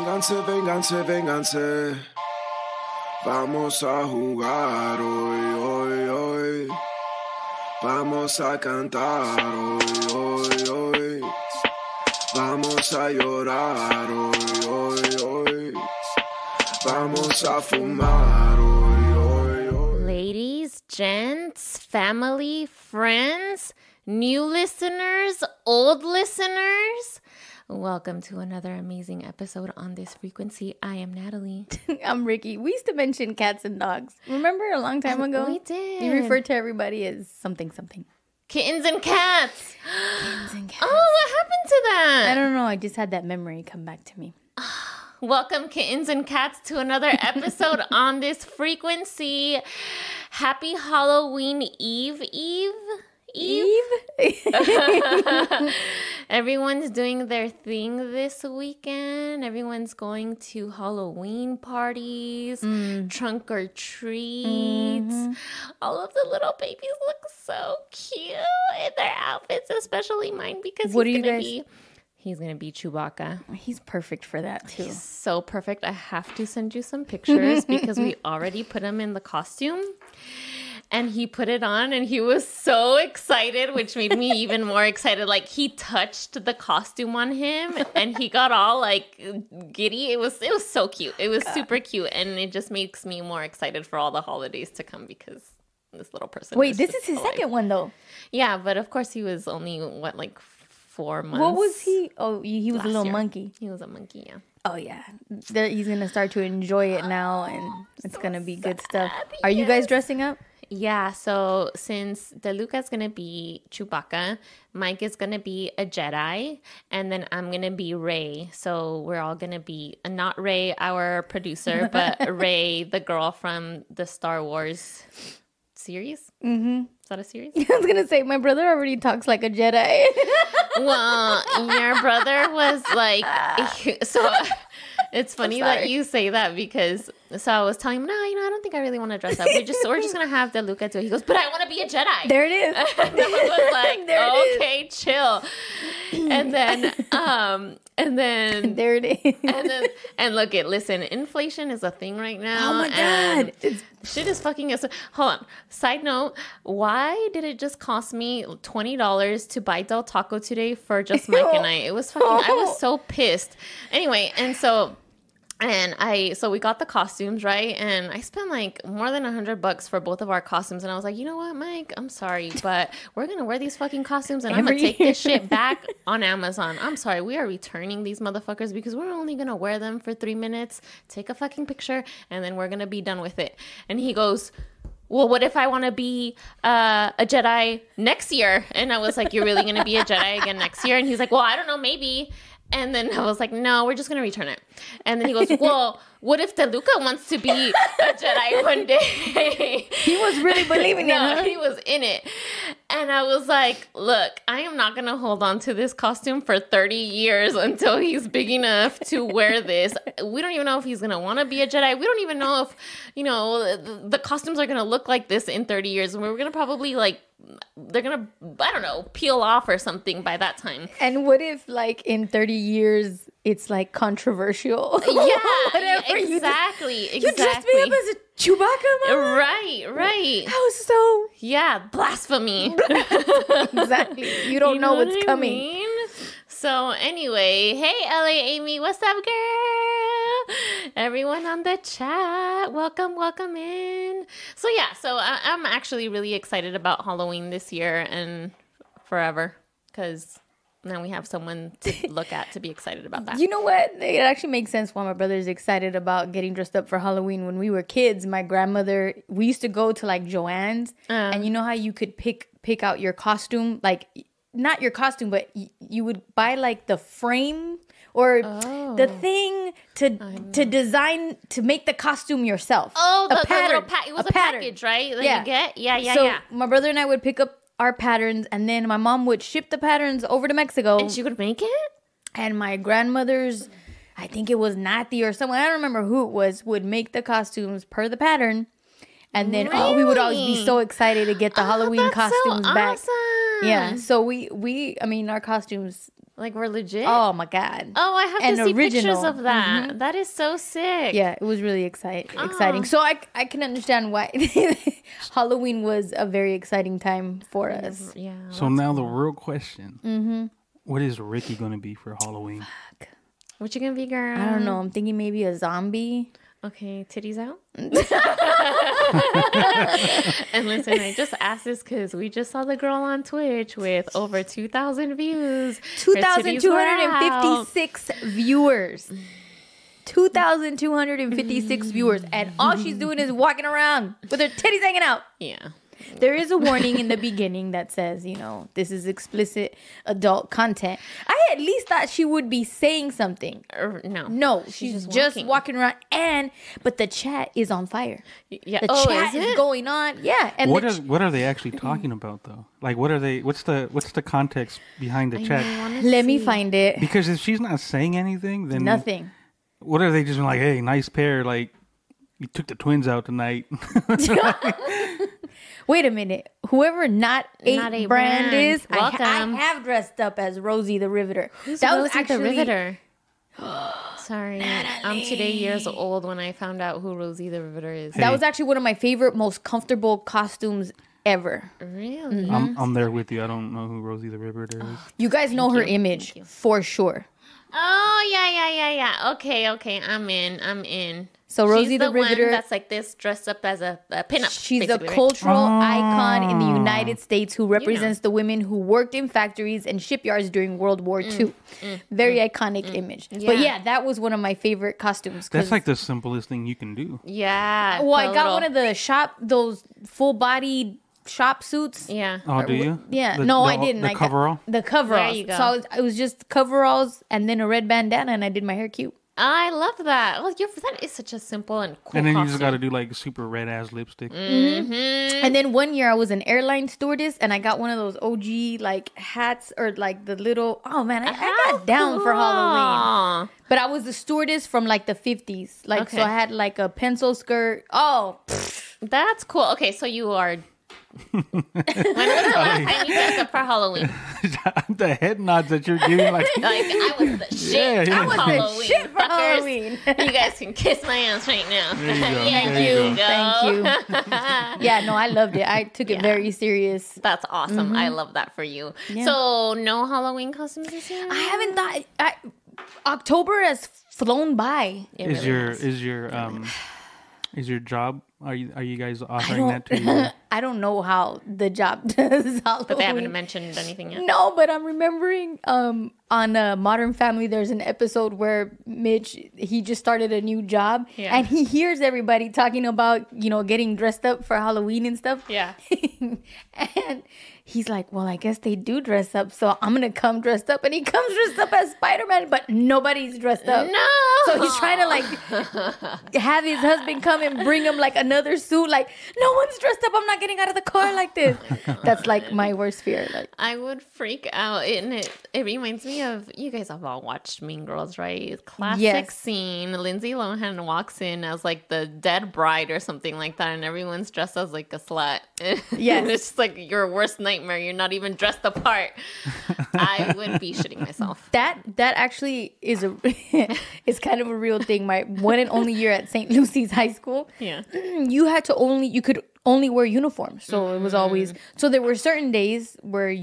Vénganse, vénganse, vénganse. Vamos a jugar hoy, hoy, hoy. Vamos a cantar hoy, hoy, hoy. Vamos a llorar hoy, hoy, hoy. Vamos a fumar hoy, hoy, hoy. Ladies, gents, family, friends, new listeners, old listeners, welcome to another amazing episode on this frequency. I am Natalie. I'm Ricky. We used to mention cats and dogs. Remember a long time ago? We did. You referred to everybody as something. Kittens and cats. Kittens and cats. Oh, what happened to that? I don't know. I just had that memory come back to me. Welcome, kittens and cats, to another episode on this frequency. Happy Halloween Eve. Everyone's doing their thing this weekend. Everyone's going to Halloween parties, trunk or treats. All of the little babies look so cute in their outfits, especially mine, because he's gonna be Chewbacca. He's perfect for that too. He's so perfect. I have to send you some pictures because we already put him in the costume. And he put it on and he was so excited, which made me even more excited. Like, he touched the costume on him and he got all like giddy. It was so cute. It was super cute. And it just makes me more excited for all the holidays to come because this little person. Wait, this is his second one though. Yeah, but of course he was only, like 4 months. What was he? Oh, he was a little year. Monkey. He was a monkey, yeah. Oh, yeah. He's going to start to enjoy it now and it's going to be good stuff. Are you guys dressing up? Yeah, so since DeLuca's going to be Chewbacca, Mike is going to be a Jedi, and then I'm going to be Rey. So we're all going to be, not Rey, our producer, but Rey, the girl from the Star Wars series. Mm-hmm. Is that a series? I was going to say, my brother already talks like a Jedi. Well, your brother was like, so it's funny that you say that because, so I was telling him, no, I don't think I really want to dress up. We're just going to have DeLuca do it. He goes, but I want to be a Jedi. There it is. And I was like, okay, chill. And then there it is. And look, listen, inflation is a thing right now. Oh my God. Shit is fucking us. Hold on. Side note, why did it just cost me $20 to buy Del Taco today for just Mike and I? It was fucking, I was so pissed. Anyway, so we got the costumes, right? And I spent like more than $100 for both of our costumes. And I was like, you know what, Mike? I'm sorry, but we're going to wear these fucking costumes and I'm going to take this shit back on Amazon. I'm sorry. We are returning these motherfuckers because we're only going to wear them for 3 minutes, take a fucking picture, and then we're going to be done with it. And he goes, well, what if I want to be a Jedi next year? And I was like, you're really going to be a Jedi again next year? And he's like, well, I don't know, maybe. And then I was like, no, we're just going to return it. And then he goes, well, what if DeLuca wants to be a Jedi one day? He was really believing it, huh? He was in it. And I was like, look, I am not going to hold on to this costume for 30 years until he's big enough to wear this. We don't even know if he's going to want to be a Jedi. We don't even know if, the costumes are going to look like this in 30 years. And we're going to probably they're going to, I don't know, peel off or something by that time. And what if in 30 years it's controversial? Yeah, whatever. Exactly. You dressed me up as a Chewbacca, Mama? Right. How so? Yeah, blasphemy. Exactly. You don't know what's coming. Mean? So anyway, hey LA Amy, what's up, girl? Everyone on the chat, welcome in. So yeah, I'm actually really excited about Halloween this year and forever because now we have someone to look at to be excited about that. You know what? It actually makes sense why my brother's excited about getting dressed up for Halloween. When we were kids, my grandmother, we used to go to Joann's, and you know how you could pick out your costume, not your costume, but you would buy the frame or the thing to design, to make the costume yourself. Oh, the pattern. It was a package, right? That you get? Yeah. So my brother and I would pick up our patterns, and then my mom would ship the patterns over to Mexico. And she would make it? And my grandmother's, I think it was Nati or someone, I don't remember who it was, would make the costumes per the pattern. And then we would always be so excited to get the Halloween costumes back. Awesome. Yeah. So we our costumes, Like we're legit. Oh my god. Oh, I have And to see pictures original. of that. That is so sick. Yeah, it was really exciting. So I can understand why Halloween was a very exciting time for us. Yeah. So now the real question: what is Ricky gonna be for Halloween? What you gonna be, girl? I don't know. I'm thinking maybe a zombie. Okay, titties out. And listen, I just asked this because we just saw the girl on Twitch with over 2,000 views. Her titties were out. 2,256 viewers. 2,256 viewers. And all she's doing is walking around with her titties hanging out. Yeah. There is a warning in the beginning that says, you know, this is explicit adult content. I at least thought she would be saying something. No. No, she's just walking around. But the chat is on fire. Yeah. The chat is going on. Yeah. And What are they actually talking about though? Like what are they? What's the context behind the chat? let me find it. Because if she's not saying anything, then Nothing. What are they just like? Hey, nice pair. Like you took the twins out tonight. Wait a minute. Whoever not a brand is, welcome. I have dressed up as Rosie the Riveter. Who's that Rosie was actually the Riveter? Sorry, I'm today years old when I found out who Rosie the Riveter is. That was actually one of my favorite, most comfortable costumes ever. Really? I'm there with you. I don't know who Rosie the Riveter is. You guys know her image for sure. Oh yeah. Okay. I'm in. So Rosie She's the Riveter, one that's like this, dressed up as a pinup. she's a basically, right? cultural icon in the United States who represents the women who worked in factories and shipyards during World War II. Very iconic image. But yeah, that was one of my favorite costumes. That's like the simplest thing you can do. Yeah. Well, I got one of the those full-bodied shop suits. Yeah. Oh, do you? Yeah. The, No, the, I didn't. The coverall? The coveralls. There you go. So it was just coveralls and then a red bandana, and I did my hair cute. I love that. Well, that is such a simple and cool And then you costume. just got to do like super red ass lipstick. And then one year I was an airline stewardess, and I got one of those OG like hats or like the little. Oh man, I got down for Halloween. But I was the stewardess from like the 50s. Like Okay. so, I had like a pencil skirt. Oh, That's cool. Okay, so you are. When was the last time you dressed up for Halloween? The head nods that you're giving, like Like I was the shit. Yeah, I was yeah. Halloween. shit for fuckers. Halloween. You guys can kiss my ass right now. There you go. Yeah, There you go. Thank you. Yeah, no, I loved it. I took it very serious. That's awesome. I love that for you. So no Halloween costumes this year? I haven't thought. October has flown by. It is really your has. is your job? Are you guys offering that to you? I don't know how the job does Halloween. But they haven't mentioned anything yet. No, but I'm remembering on Modern Family, there's an episode where Mitch, he just started a new job, Yeah. and he hears everybody talking about, getting dressed up for Halloween and stuff. Yeah. And he's like, well, I guess they do dress up, so I'm going to come dressed up. And he comes dressed up as Spider-Man, but nobody's dressed up. No. So he's trying to like have his husband come and bring him like another suit. Like, no one's dressed up. I'm not getting out of the car like this. That's like my worst fear. Like, I would freak out. And it reminds me of, you guys have all watched Mean Girls, right? Classic Yes. scene. Lindsay Lohan walks in as like the dead bride or something like that. And everyone's dressed as like a slut. Yes. And it's just like your worst nightmare. You're not even dressed the part. I would be shitting myself. that actually is is kind of a real thing. My one and only year at St. Lucy's High School, Yeah. you could only wear uniforms. So it was always, so there were certain days where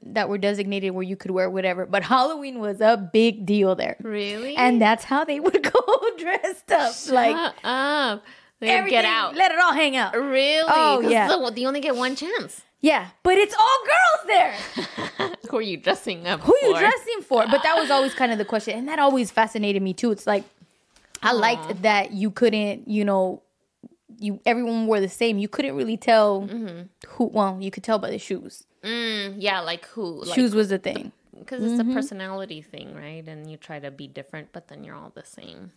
that were designated where you could wear whatever. But Halloween was a big deal there. Really? And that's how they would go dressed up. Like, Shut up. They everything, get out. let it all hang out. Really? Oh, 'Cause yeah. You only get one chance. Yeah, but it's all girls there. Who are you dressing up Who are you for? dressing for? But that was always kind of the question. And that always fascinated me too. It's like, I liked that you couldn't, everyone wore the same. You couldn't really tell you could tell by the shoes. Yeah, like who? Like, Shoes was the thing. because it's a personality thing, right? And you try to be different, but then you're all the same.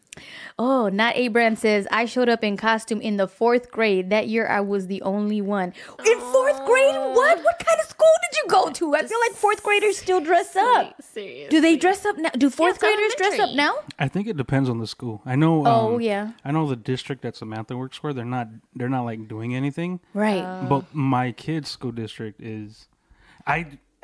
Oh, Not A Brand says, I showed up in costume in the 4th grade. That year I was the only one. In 4th grade? What? What kind of school did you go to? I feel like 4th graders still dress up. Seriously. Do they dress up now? Do 4th it's graders dress up elementary. now? I think it depends on the school. I know. Oh, yeah. I know the district that Samantha works for. They're not like doing anything. Right. But my kid's school district is.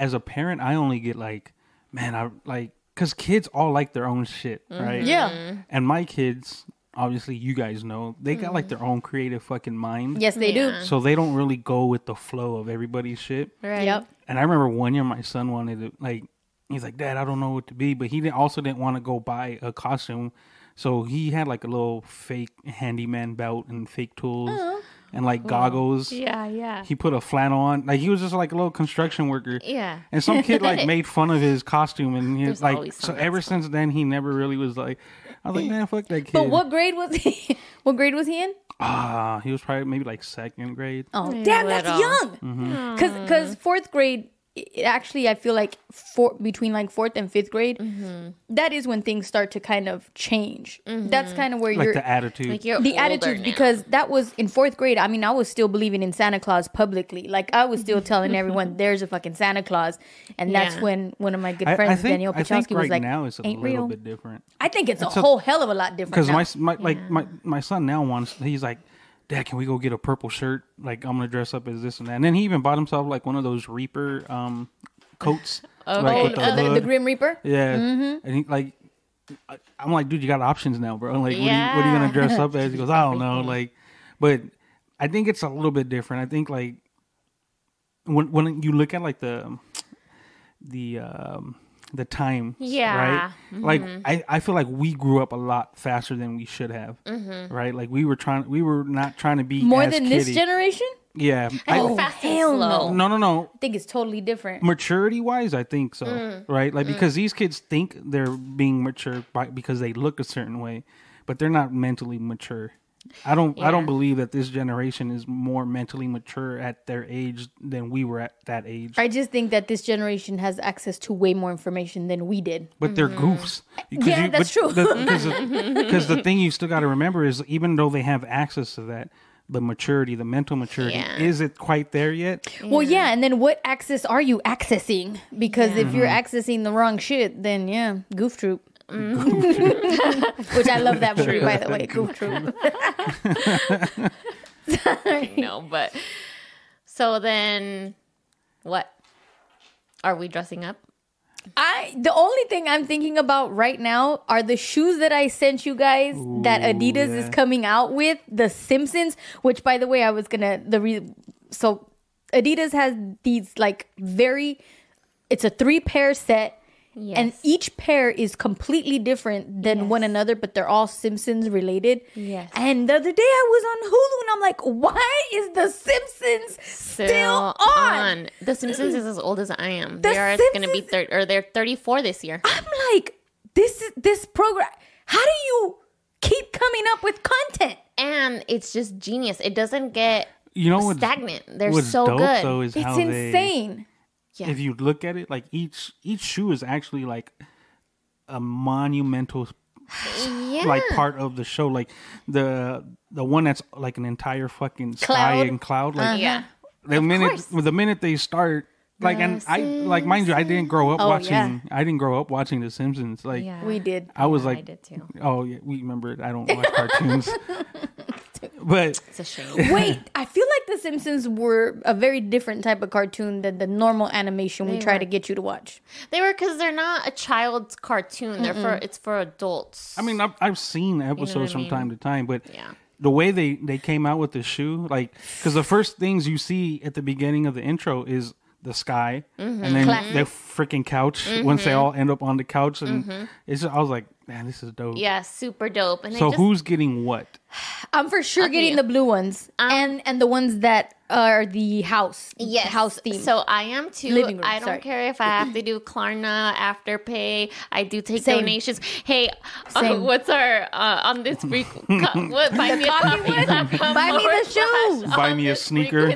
As a parent, I only get like man, I like, because kids all like their own shit, right? Yeah. And my kids, obviously, you guys know, they got like their own creative fucking mind. Yes, they do. So they don't really go with the flow of everybody's shit. Right. Yep. And I remember one year my son wanted to, like, he's like, Dad, I don't know what to be. But he also didn't want to go buy a costume. So he had like a little fake handyman belt and fake tools and like goggles. Yeah. He put a flannel on. Like, he was just like a little construction worker. Yeah. And some kid like made fun of his costume. And he was There's like, always so someone ever that's fun. since then, he never really was like, I was like, man, fuck that kid. But what grade was he? What grade was he in? He was probably maybe like second grade. Oh, Yeah, damn, that's little. young. Because fourth grade, actually, I feel like between like fourth and fifth grade, that is when things start to kind of change. That's kind of where Like you're the attitude. Like you're the older attitudes, now. because that was in fourth grade. I mean, I was still believing in Santa Claus publicly. Like, I was still telling everyone there's a fucking Santa Claus, and that's Yeah. when one of my good friends, Danielle I think Pachowski, right was like, now it's a "Ain't little real." bit different. I think it's a It's a- whole hell of a lot different. Because Now. my son now wants, he's like, Dad, can we go get a purple shirt? Like, I'm gonna dress up as this and that. And then he even bought himself like one of those Reaper coats. Like, with the hood. Grim Reaper. Yeah, and he like, I'm like, dude, you got options now, bro. Like, what are you Yeah. gonna dress up as? He goes, I don't know. Like, but I think it's a little bit different. I think like when you look at like the time, Yeah. right? Like I feel like we grew up a lot faster than we should have, right? Like we were not trying to be More as than kiddie. this generation? Yeah, Oh, fast and hell slow. no. no. I think it's totally different. Maturity wise, I think so, right? Like because these kids think they're being mature because they look a certain way, but they're not mentally mature. I don't believe that this generation is more mentally mature at their age than we were at that age. I just think that this generation has access to way more information than we did. But they're goofs. Yeah, that's true. Because the thing you still got to remember is, even though they have access to that, the maturity, the mental maturity, Yeah. is it quite there yet? Well, yeah, and then what access are you accessing? Because if you're accessing the wrong shit, then yeah, Goof Troop. Which I love that movie, by the way, Goof Troop. No, but so then what? Are we dressing up? The only thing I'm thinking about right now are the shoes that I sent you guys that Adidas is yeah. coming out with, the Simpsons, which, by the way, I was gonna so Adidas has these like it's a 3-pair set. Yes. And each pair is completely different than one another, but they're all Simpsons related. Yes. And the other day I was on Hulu and I'm like, why is The Simpsons still on? The Simpsons is as old as I am. The They are going to be Simpsons- they're 34 this year. I'm like, this program, how do you keep coming up with content? And it's just genius. It doesn't get What's stagnant. They're what's so dope, good. though, is It's how insane. Yeah. if you look at it, like each shoe is actually like a monumental Yeah. like part of the show. Like the one that's like an entire fucking sky Cloud? and cloud. Like Yeah. the minute they start, like, and I like, mind you, I didn't grow up watching. yeah. I didn't grow up watching The Simpsons. Like Yeah. We did. I was Yeah, like, I did too. oh yeah, we remember it. I don't watch cartoons, but It's a shame. Wait, I feel like The Simpsons were a very different type of cartoon than the normal animation we They try were. to get you to watch. They were because they're not a child's cartoon. It's for adults. I mean, I've seen episodes from mean? time to time, but Yeah. the way they came out with the shoe, like, because the first things you see at the beginning of the intro is the sky, and then Classic. the freaking couch. Once they all end up on the couch, and it's just, I was like, man, this is dope. Yeah, super dope. And So they just, who's getting what? I'm for sure getting you. the blue ones and the ones that are the house house theme. So I am too. Living room, I don't sorry. care if I have to do Klarna, Afterpay. I do take Same. donations. Hey, Same. what's our on this week? What buy me a coffee? Buy me the shoes. Buy me a sneaker.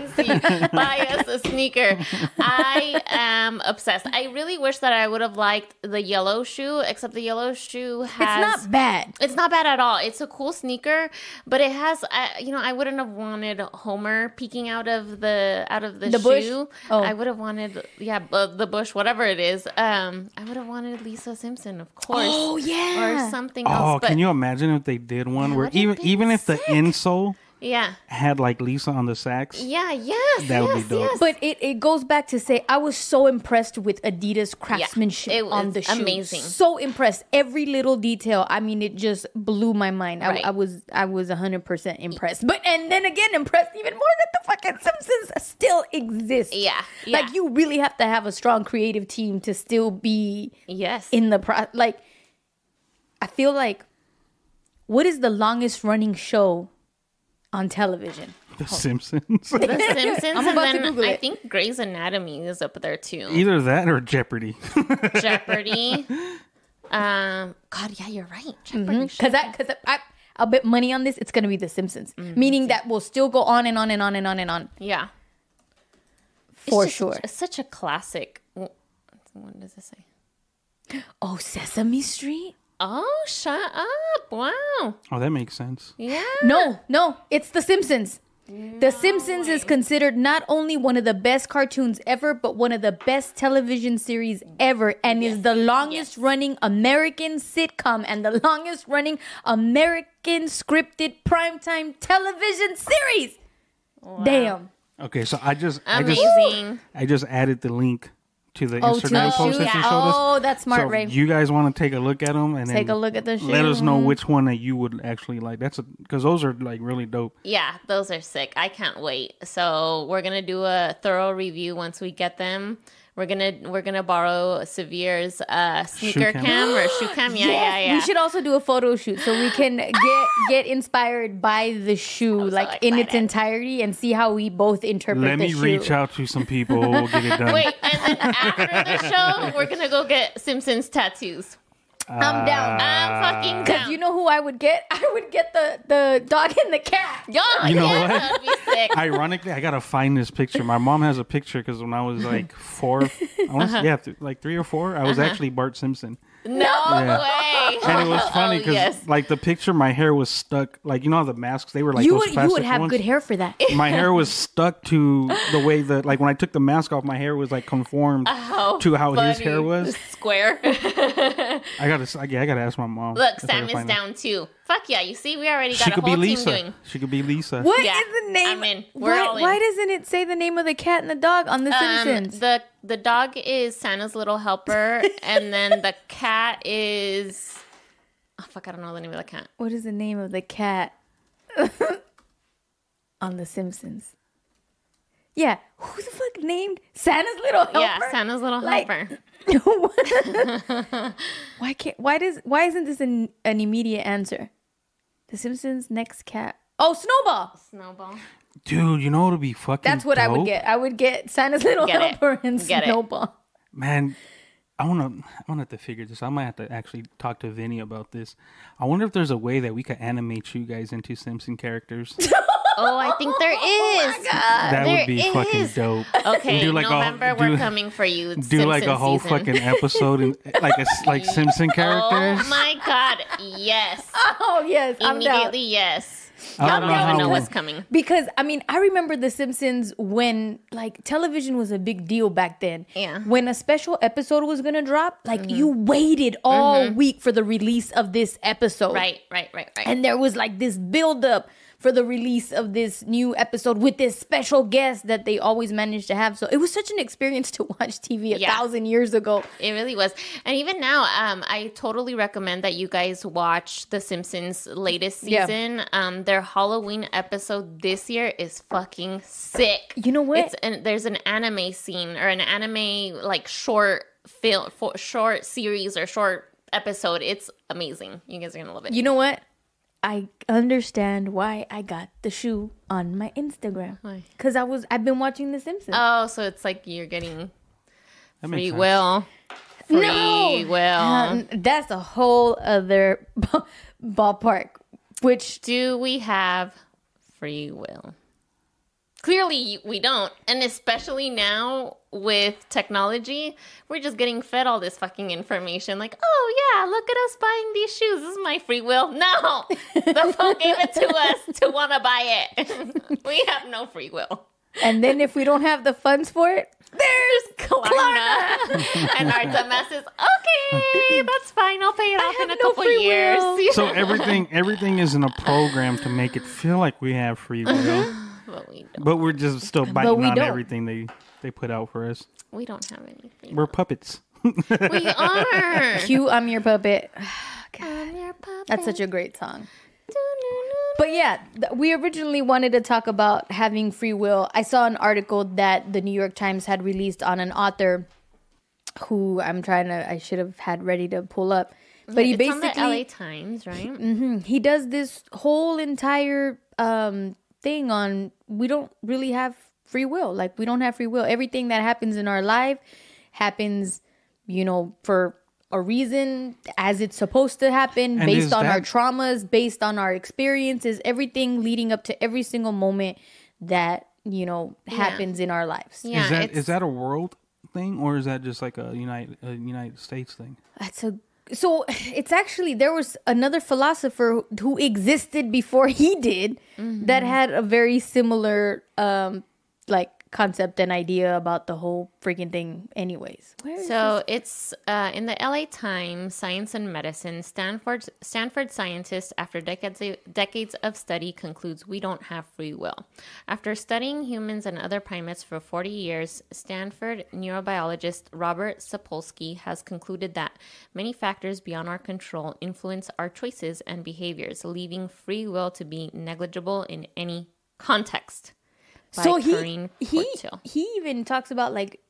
Buy us a sneaker. I am obsessed. I really wish that I would have liked the yellow shoe, except the yellow shoe it's has. not bad. It's not bad at all. It's a cool sneaker, but it has, I wouldn't have wanted Homer peeking out of the The bush? shoe. Oh. I would have wanted, the bush, whatever it is. I would have wanted Lisa Simpson, of course. Oh, yeah. Or something Oh, else. But can you imagine if they did one where would've been even if the sick. insole Yeah. had like Lisa on the sax. Yeah, yes. That would be dope. Yes. But it goes back to say I was so impressed with Adidas craftsmanship it was on the shoe. amazing. So impressed. Every little detail. I mean, it just blew my mind. Right. I was 100% impressed. But and then again impressed even more that the fucking Simpsons still exist. Yeah. Like you really have to have a strong creative team to still be Yes. in the like I feel like what is the longest running show on television? The Simpsons. The Simpsons, I'm and about to then Google I it. think Grey's Anatomy is up there too. Either that or Jeopardy. Jeopardy. God, yeah, you're right. Jeopardy. Because I'll bet money on this. It's gonna be The Simpsons, meaning that will still go on and on and on and on and on Yeah. for It's just- sure. It's such a classic. What does it say? Oh, Sesame Street? Oh, shut up. Wow. Oh, that makes sense. Yeah. No, it's The Simpsons. The Simpsons is considered not only one of the best cartoons ever, but one of the best television series ever, and is the longest running American sitcom and the longest running American scripted primetime television series. Damn. Okay, so I just Amazing. added the link to the To Instagram the post shoe? that you showed us. Oh, that's smart, So Ray. you guys want to take a look at them and Take then a look at the shoe. let us know which one that you would actually like. Because those are like really dope. Yeah, those are sick. I can't wait. So we're gonna do a thorough review once we get them. We're gonna borrow Severe's sneaker Shoe cam. cam or shoe cam. Yeah. We should also do a photo shoot so we can get inspired by the shoe, I'm so like in its excited. entirety, and see how we both interpret Let the me shoe. reach out to some people. We'll get it done. Wait, and then after the show, we're gonna go get Simpsons tattoos. I'm down. I'm fucking Because down. you know who I would get? I would get the dog and the cat. Yo, You know yeah, what? that'd be sick. Ironically, I gotta find this picture. My mom has a picture because when I was like 4, like 3 or 4, I was actually Bart Simpson. No way. And it was funny Oh, because yes. like the picture, my hair was stuck. Like, you know how the masks, they were like You those would plastic have ones? good hair for that. My hair was stuck to the way that, like, when I took the mask off, my hair was like conformed to how his Funny. hair was. Square. I gotta ask my mom. Look, if I Sam can is find it. down too. Fuck yeah, you see, we already got She a could whole be team Lisa. doing. She could be Lisa. What is Yeah, the name? I'm in. We're all in. Why doesn't it say the name of the cat and the dog on The Simpsons? The dog is Santa's little helper, and then the cat is oh fuck, I don't know the name of the cat. What is the name of the cat on The Simpsons? Yeah, who the fuck named Santa's little helper? Yeah, Santa's little Like- helper. Why isn't this an immediate answer? The Simpsons next cat. Oh, Snowball. Snowball. Dude, you know what would be fucking That's what I would dope? get. I would get Santa's little Get it. helper and Get it. Snowball. Man, I wanna have to figure this. I might have to actually talk to Vinny about this. I wonder if there's a way that we could animate you guys into Simpson characters. Oh, I think there is. That There would be is. fucking dope. Okay, Do like a- November, do- we're coming for you. Do like a Simpsons whole season. fucking episode in like Simpson characters. Oh my god, yes. Oh yes, I'm down. Immediately, yes. I Y'all don't don't know even know how- what's coming. Because I mean, I remember The Simpsons when like television was a big deal back then. Yeah. When a special episode was gonna drop, like you waited all week for the release of this episode. Right. And there was like this build up for the release of this new episode with this special guest that they always managed to have. So it was such an experience to watch TV 1,000 years ago. It really was. And even now, I totally recommend that you guys watch The Simpsons latest Yeah. season. Their Halloween episode this year is fucking sick. You know what? There's an anime scene or an anime like short film, short series or short episode. It's amazing. You guys are gonna love it. You know what? I understand why I got the shoe on my Instagram. Why? Because I've been watching The Simpsons. Oh, so it's like you're getting That makes free sense. will. Free will. That's a whole other ballpark. Which Do we have free will? Clearly, we don't. And especially now with technology, we're just getting fed all this fucking information. Like, oh, yeah, look at us buying these shoes. This is my free will. No, the phone gave it to us to want to buy it. We have no free will. And then if we don't have the funds for it, there's Klarna. And our dumbass is, okay, that's fine. I'll pay it off in a couple free years. will. So everything is in a program to make it feel like we have free will, But we don't. but we're just still biting we on don't. everything they put out for us. We don't have anything. We're puppets. We are. Q, I'm your puppet. I'm your puppet. That's such a great song. But yeah, we originally wanted to talk about having free will. I saw an article that the New York Times had released on an author who I should have had ready to pull up. But he It's basically, on the LA Times, right? he does this whole entire thing on we don't really have free will. Like, we don't have free will. Everything that happens in our life happens, for a reason, as it's supposed to happen, And based is on our that- traumas, based on our experiences, everything leading up to every single moment that happens in our lives. Yeah, Is that a world thing, or is that just like a United States thing? So it's actually, there was another philosopher who existed before he did that had a very similar concept and idea about the whole freaking thing anyways. So it's in the LA Times, Science and Medicine. Stanford scientist, after decades of study, concludes we don't have free will. After studying humans and other primates for 40 years, Stanford neurobiologist Robert Sapolsky has concluded that many factors beyond our control influence our choices and behaviors, leaving free will to be negligible in any context. So Corinne he Portil. even talks about like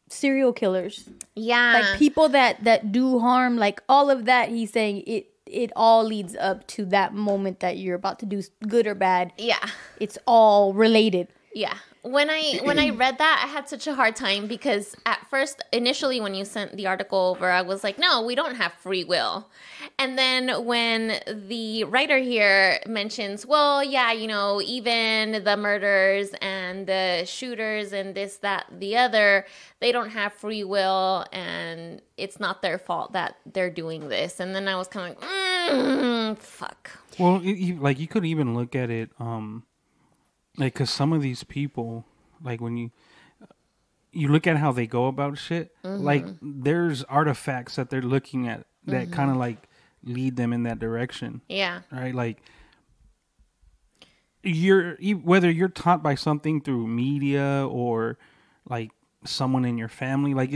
serial killers, Yeah. like people that do harm, like all of that. He's saying it all leads up to that moment that you're about to do good or bad. Yeah. It's all related. Yeah. When I read that, I had such a hard time because at first, initially, when you sent the article over, I was like, no, we don't have free will. And then when the writer here mentions, well, yeah, even the murderers and the shooters and this, that, the other, they don't have free will and it's not their fault that they're doing this. And then I was kind of like, fuck. Well, you could even look at it, because some of these people, like when you look at how they go about shit, like there's artifacts that they're looking at that kind of like lead them in that direction. Yeah. Right? Like whether you're taught by something through media or like someone in your family, like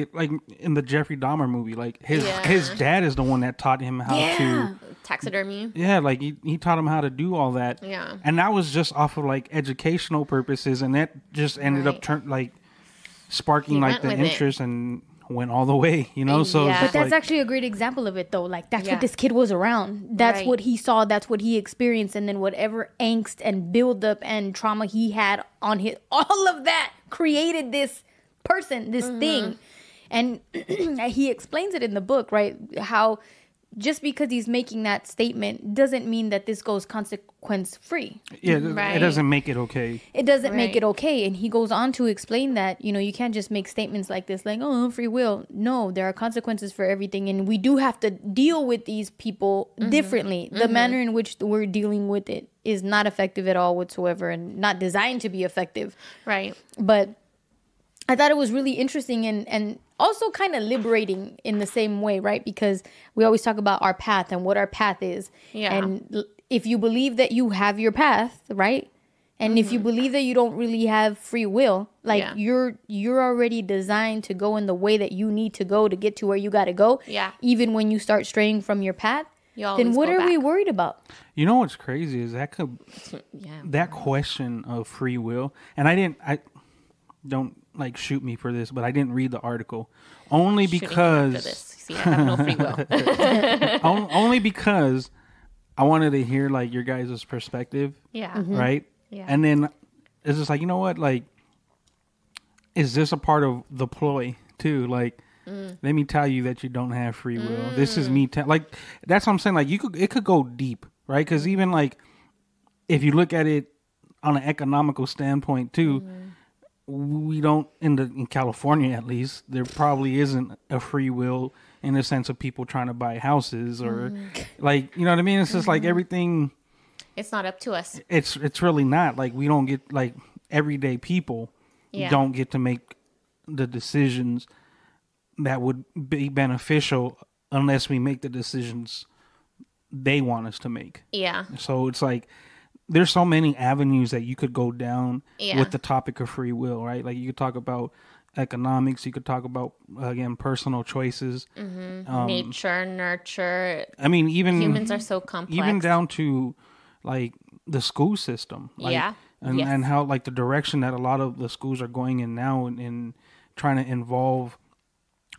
in the Jeffrey Dahmer movie, like his dad is the one that taught him how to Taxidermy. Yeah, like he taught him how to do all that. Yeah. And that was just off of like educational purposes, and that just ended up sparking He like went the with it. interest and went all the way, So Yeah. it's But just that's like, actually a great example of it, though. Like, that's Yeah. what this kid was around. That's Right. what he saw. That's what he experienced. And then whatever angst and buildup and trauma he had on all of that created this person, this thing. And he explains it in the book, right? How just because he's making that statement doesn't mean that this goes consequence free. yeah, Right. it doesn't make it okay. It doesn't make Right. it okay. And he goes on to explain that, you can't just make statements like this, like, oh, free will. No, there are consequences for everything. And we do have to deal with these people differently. The manner in which we're dealing with it is not effective at all whatsoever and not designed to be effective. Right. But I thought it was really interesting and also kind of liberating in the same way, right? Because we always talk about our path and what our path is. Yeah. And if you believe that you have your path, right? And if you believe that you don't really have free will, like Yeah. you're already designed to go in the way that you need to go to get to where you got to go. Yeah. Even when you start straying from your path, You then always what go are we back. worried about? You know what's crazy is Yeah. that question of free will, and I don't like shoot me for this, but I didn't read the article only Shooting him because after this. See, I have no free will. only because I wanted to hear like your guys' perspective, Yeah. right? Yeah. And then it's just like, you know what, like, is this a part of the ploy too? Like, let me tell you that you don't have free will. This is me. Like, that's what I'm saying. Like, it could go deep, right? Because even like, if you look at it on an economical standpoint too, we don't in California at least, there probably isn't a free will in the sense of people trying to buy houses or like, you know what I mean? It's just like It's not up to us. it's really not like we don't get like everyday people don't get to make the decisions that would be beneficial unless we make the decisions they want us to make. Yeah. So it's like there's so many avenues that you could go down with the topic of free will, right? Like you could talk about economics, you could talk about again personal choices, Nature, nurture. I mean, even humans are so complex. even down to like the school system, like, and how like the direction that a lot of the schools are going in now, in trying to involve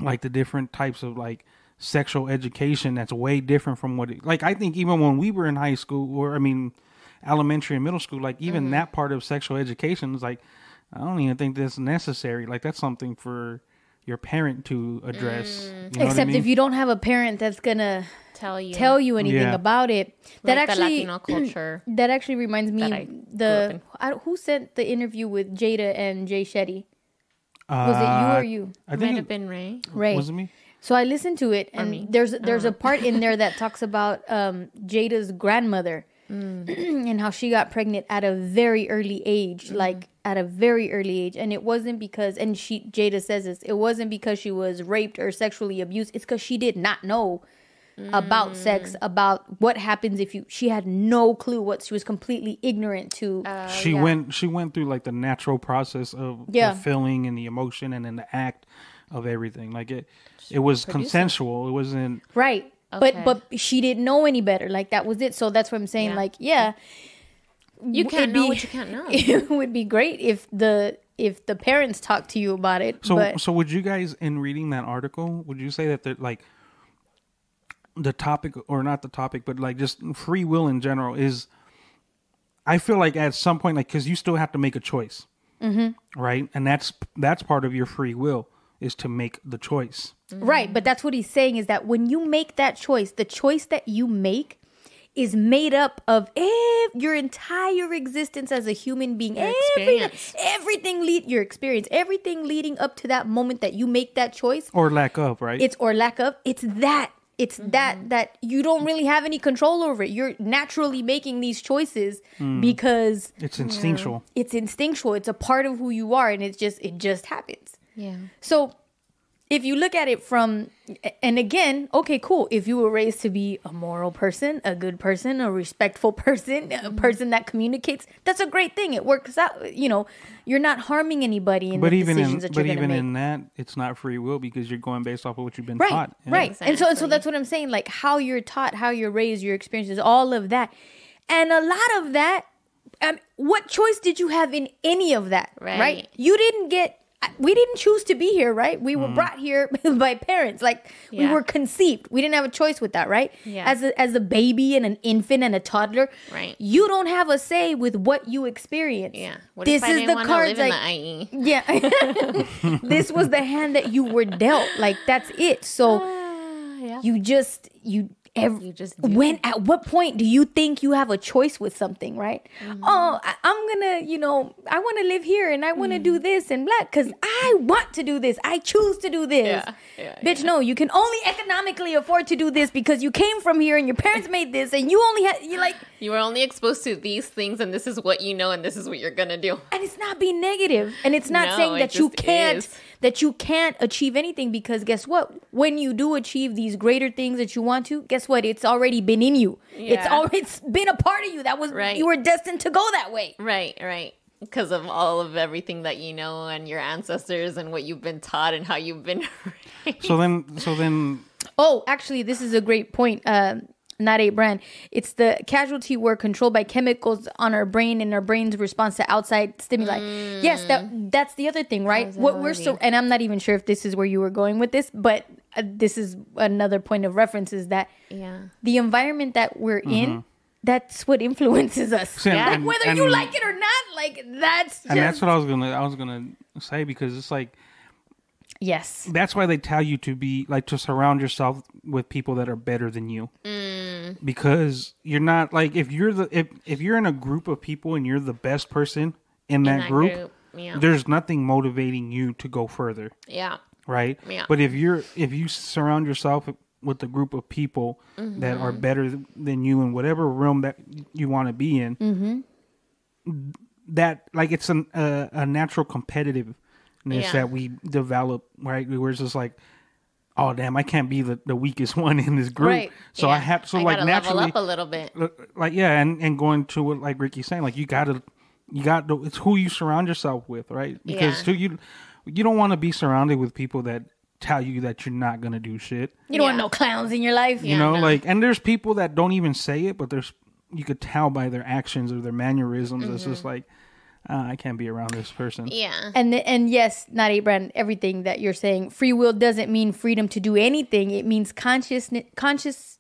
like the different types of like sexual education that's way different from what it, like I think even when we were in high school, or I mean elementary and middle school, like even that part of sexual education is like, I don't even think that's necessary. Like that's something for your parent to address. You know Except what I mean? if you don't have a parent that's gonna tell you anything about it. That like actually, the Latino culture. that actually reminds me, who sent the interview with Jada and Jay Shetty? Was it you or you? I Might think have been Ray. Ray. Was it me? So I listened to it, and there's a part in there that talks about Jada's grandmother and how she got pregnant at a very early age, like at a very early age, and it wasn't because, and Jada says this, it wasn't because she was raped or sexually abused. It's because she did not know about sex, about what happens if you. She had no clue what she was completely ignorant to. She went through like the natural process of the feeling and the emotion and then the act of everything. Like it was consensual. It wasn't right. Okay. But she didn't know any better. Like that was it. So that's what I'm saying. Like, you can't know what you can't know. It would be great if the parents talk to you about it. So would you guys, in reading that article, would you say that they're like the topic, or not the topic, but like just free will in general is, I feel like at some point, like, because you still have to make a choice, right? And that's part of your free will, is to make the choice. Right, but that's what he's saying, is that when you make that choice, the choice that you make is made up of your entire existence as a human being. Your experience. Your experience. Everything leading up to that moment that you make that choice. Or lack of, right? It's that. It's that you don't really have any control over it. You're naturally making these choices because it's instinctual. It's instinctual. It's a part of who you are, and it just happens. Yeah. So if you look at it from, and again, okay, cool. If you were raised to be a moral person, a good person, a respectful person, a person that communicates, that's a great thing. It works out. You know, you're not harming anybody in the decisions that you're going to make. But even in that, it's not free will, because you're going based off of what you've been taught. Right. Exactly. And so that's what I'm saying. Like how you're taught, how you're raised, your experiences, all of that. And a lot of that, what choice did you have in any of that? Right? We didn't choose to be here, right? We were brought here by parents. Like we were conceived. We didn't have a choice with that, right? Yeah. As a baby and an infant and a toddler, right? You don't have a say with what you experience. Yeah. What if I didn't want to live in the IE? Yeah. This was the hand that you were dealt. Like that's it. So at what point do you think you have a choice with something, right? Oh, I'm gonna, I want to live here and I want to do this and blah, because I want to do this. I choose to do this. Bitch, no, you can only economically afford to do this because you came from here and your parents made this and you only had, you were only exposed to these things and this is what you know and this is what you're gonna do. And it's not being negative. And it's not saying that you can't achieve anything, because guess what? When you do achieve these greater things that you want to, guess what? It's already been in you. Yeah. It's been a part of you. That was you were destined to go that way. Right. Because of all of everything that you know and your ancestors and what you've been taught and how you've been raised. So then. Oh, actually, this is a great point. Not a brand. It's the casualty we're controlled by chemicals on our brain and our brain's response to outside stimuli. Yes, that's the other thing, right? What we're and I'm not even sure if this is where you were going with this, but this is another point of reference, is that the environment that we're in, that's what influences us. Like whether you like it or not, like that's just... And that's what I was gonna say, because it's like, yes, that's why they tell you to surround yourself with people that are better than you, because you're not like, if you're in a group of people and you're the best person in that group, there's nothing motivating you to go further. Right. But if you surround yourself with a group of people that are better than you in whatever realm that you want to be in, that like it's a natural competitiveness that we develop, right? Where it's just like, oh damn, I can't be the weakest one in this group, Right. so I have to like gotta naturally level up a little bit. like and going to what like Ricky's saying, like you got to it's who you surround yourself with, right? Because you don't want to be surrounded with people that tell you that you're not gonna do shit. You don't want no clowns in your life. You know, like, and there's people that don't even say it, but you could tell by their actions or their mannerisms. It's just like, I can't be around this person. Yeah. And yes, not a brand. Everything that you're saying, free will doesn't mean freedom to do anything. It means conscious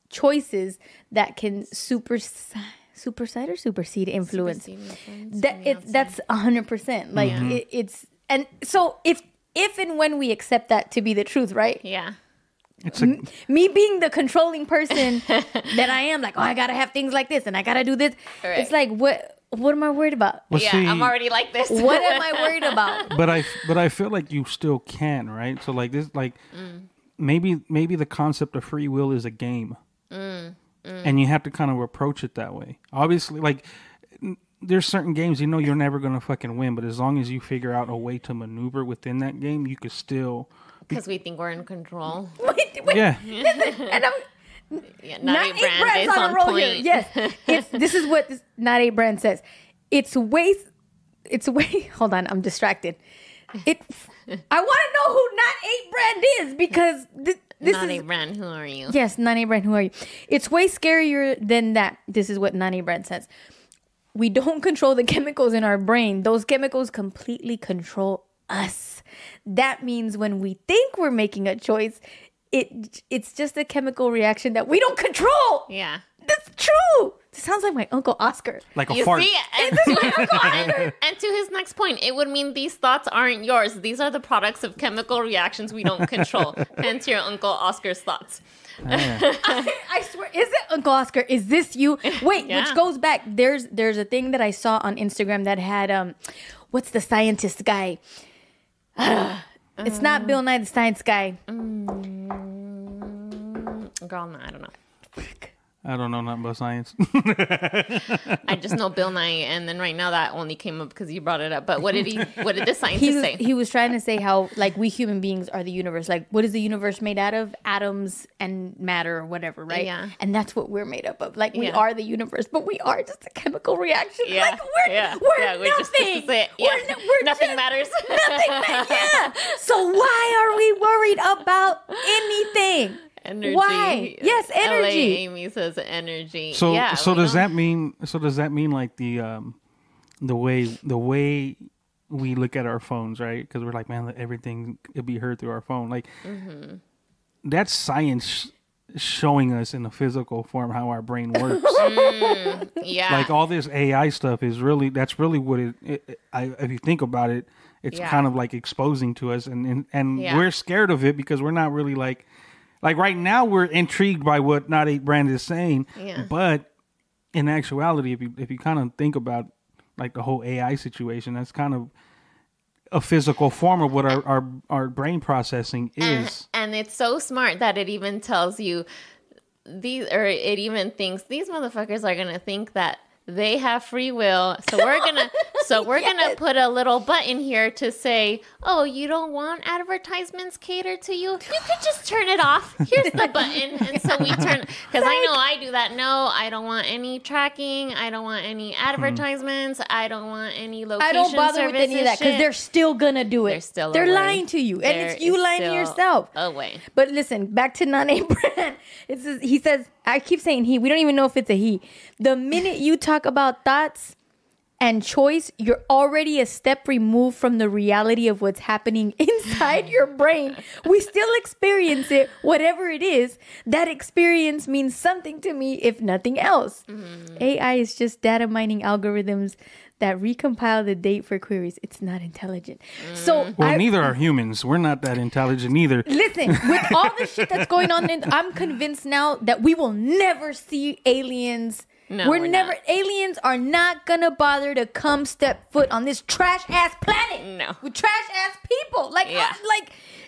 choices that can supersede influence. That's 100%. Like it's and so if and when we accept that to be the truth, right? Yeah. It's Me being the controlling person that I am, like, oh, I gotta have things like this and I gotta do this. Right. It's like, what am I worried about? Well, Yeah, see, I'm already like this. What am I worried about? but I feel like you still can, right? So like this, like maybe the concept of free will is a game, and you have to kind of approach it that way. Obviously, like there's certain games you're never gonna fucking win, but as long as you figure out a way to maneuver within that game, you could still. Because we think we're in control. Wait, Yeah. listen, and I'm Yeah, not not a brand's on a roll here. Yes, this is what this not a brand says. It's way. Hold on, I'm distracted. I want to know who not a brand is because this Not is a brand. Who are you? yes, not a brand. Who are you? It's way scarier than that. This is what not a brand says. We don't control the chemicals in our brain. Those chemicals completely control us. That means when we think we're making a choice, it's just a chemical reaction that we don't control. Yeah. That's true. This sounds like my Uncle Oscar. Like a You fart. see, and to his next point, it would mean these thoughts aren't yours. These are the products of chemical reactions we don't control. Hence your Uncle Oscar's thoughts. I swear, is it Uncle Oscar? Is this you? Wait, Yeah. which goes back. There's a thing that I saw on Instagram that had what's the scientist guy? It's not Bill Nye the Science Guy. Girl, no, I don't know. I don't know nothing about science. I just know Bill Nye, and then right now that only came up because you brought it up. But what did the scientist say? He was trying to say how like we human beings are the universe. Like what is the universe made out of? Atoms and matter or whatever, right? Yeah. And that's what we're made up of. Like we Yeah. are the universe, but we are just a chemical reaction. Yeah. Like we're Just nothing. yeah. We're Nothing just matters. Yeah. So why are we worried about anything? Energy. Why? Yes, LA energy. Amy says energy. So yeah, so we does don't- that mean like the way we look at our phones, right? Because we're like, man, everything could be heard through our phone. Like that's science showing us in a physical form how our brain works. Yeah. Like all this AI stuff is that's really what if you think about it, it's Yeah. kind of like exposing to us, and Yeah. we're scared of it because we're not really like right now we're intrigued by what Not a Brand is saying, Yeah. but in actuality, if you kind of think about like the whole AI situation, that's kind of a physical form of what our brain processing is. And it's so smart that it even tells you it even thinks these motherfuckers are gonna think that they have free will. So we're gonna put a little button here to say, oh, you don't want advertisements catered to you? You could just turn it off. Here's the button. And so we turn, because I know I do that. No, I don't want any tracking. I don't want any advertisements. I don't want any location I don't bother with any of that because shit. they're still gonna do it. They're away. lying to you, and There it's you is lying to still yourself. a way. But listen, back to Nane Brand. He says, I keep saying he. We don't even know if it's a he. The minute you talk about thoughts and choice, you're already a step removed from the reality of what's happening inside your brain. We still experience it, whatever it is. That experience means something to me, if nothing else. AI is just data mining algorithms that recompile the date for queries. It's not intelligent. So Well, neither are humans. We're not that intelligent either. listen, with all the shit that's going on, I'm convinced now that we will never see aliens No, we're we're never. not. Aliens are not gonna bother to come step foot on this trash ass planet. No. With trash ass people. Like, Yeah.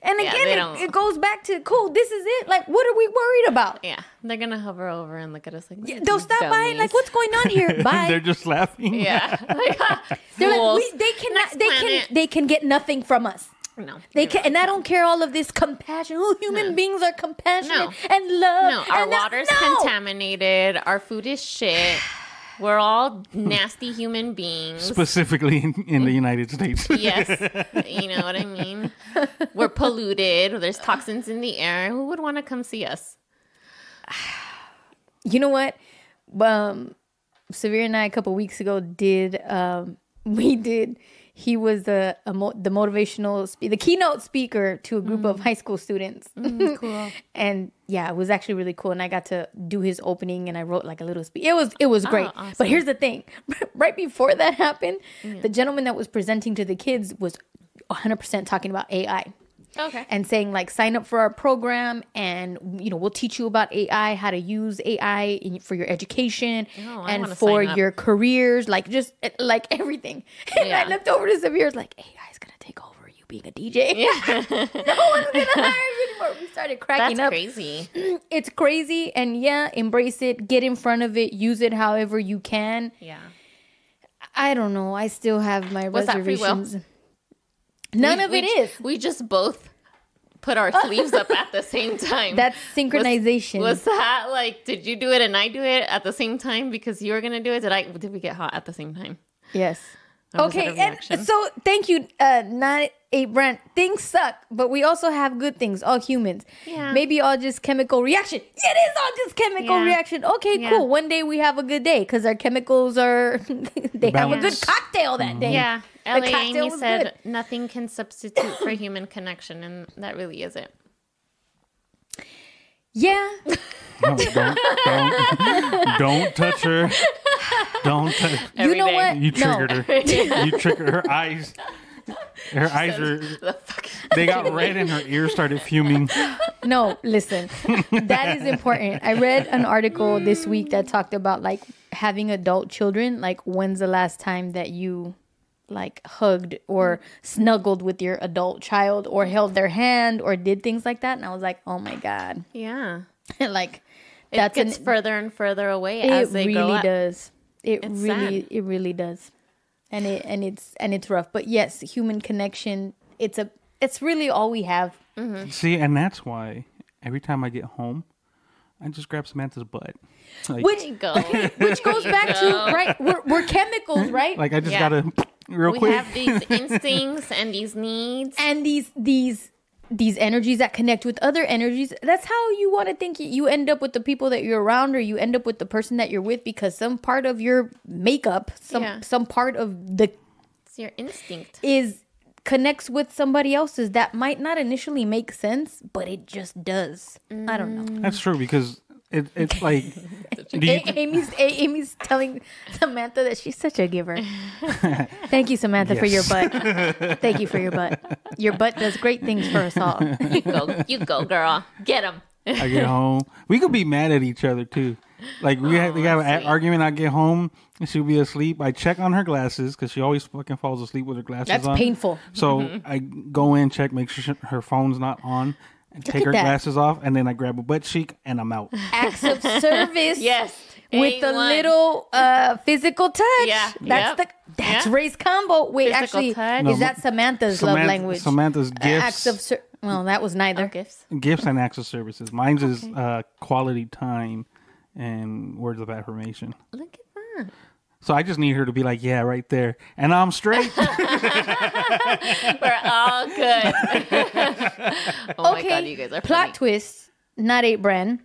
and Yeah, they again, don't- it goes back to cool. This is it. Like, what are we worried about? Yeah, they're gonna hover over and look at us like They'll stop by and like, what's going on here? Bye. They're just laughing. Yeah, They're like, fools. they cannot. Next They planet. can. They can get nothing from us. No, They can, and I don't care all of this compassion. Oh, human beings are compassionate No. and love. No, our and water's contaminated. Our food is shit. We're all nasty human beings. Specifically in the United States. Yes, you know what I mean. We're polluted. There's toxins in the air. Who would want to come see us? You know what? Severe and I a couple weeks ago did. He was the motivational the keynote speaker to a group of high school students. Cool. And yeah, it was actually really cool. And I got to do his opening, and I wrote like a little speech. It was great. Awesome. But here's the thing: right before that happened, the gentleman that was presenting to the kids was 100% talking about AI. Okay. And saying like, sign up for our program, and we'll teach you about AI, how to use AI for your education I and wanna for sign up. your careers, like just like everything. And Yeah. I looked over to Severe, like, AI is gonna take over you being a DJ. No one's gonna hire you anymore. We started cracking That's up. crazy. It's crazy, and yeah, embrace it, get in front of it, use it however you can. Yeah. I don't know. I still have my Was that free will? reservations. None of it is. We just both put our sleeves up at the same time. That's synchronization. Was that like, did you do it and I do it at the same time because you were going to do it? Did we get hot at the same time? Yes. Or was it Okay, a and reaction? so thank you, not a brand. Things suck, but we also have good things. All humans. Yeah. Maybe all just chemical reaction. It is all just chemical Yeah. reaction. Okay, Yeah. cool. One day we have a good day because our chemicals are. They have a good Balance. cocktail that day. Yeah. The L.A. cocktail Amy was said good. nothing can substitute for human connection, and that really is it. Yeah. No, don't touch her. Don't touch. You know day. what? You No. triggered her. You triggered her eyes. Her eyes are. The fuck? They got red and her ears started fuming. No, listen. That is important. I read an article this week that talked about like having adult children. Like, when's the last time that you like hugged or snuggled with your adult child or held their hand or did things like that? And I was like, oh my God. Yeah. Like, It that's gets further and further away it as they grow really up. does. It It's really does. And it's rough. But yes, human connection, it's really all we have. See, and that's why every time I get home, I just grab Samantha's butt. Like, Which There you go. which goes back to, right? We're chemicals, right? like I just Yeah. gotta real We quick. have these instincts and these needs. And these energies that connect with other energies, that's how you want to think. You end up with the people that you're around, or you end up with the person that you're with, because some part of your makeup, some part of the It's your instinct. connects with somebody else's that might not initially make sense, but it just does. I don't know. That's true because it's like. Do you, Amy's telling Samantha that she's such a giver. Thank you, Samantha, for your butt. Thank you for your butt. Your butt does great things for us all. You go, girl. Get him. I get home. We could be mad at each other too. Like we have an argument. I get home and she'll be asleep. I check on her glasses because she always fucking falls asleep with her glasses That's on. painful. So I go in, check, make sure her phone's not on, and take at her that. glasses off, and then I grab a butt cheek and I'm out. Acts of service. Yes. With a A1. little physical touch. Yeah, That's yep, that's yeah. Ray's combo. Wait, Physical actually, touch. is that Samantha's love language? Samantha's Acts gifts, of well, that was neither. Gifts. gifts and acts of services. Mine's is quality time and words of affirmation. Look at that. So I just need her to be like, yeah, right there, and I'm straight. We're all good. Oh my God, you guys are Plot funny. twist, not 8brand,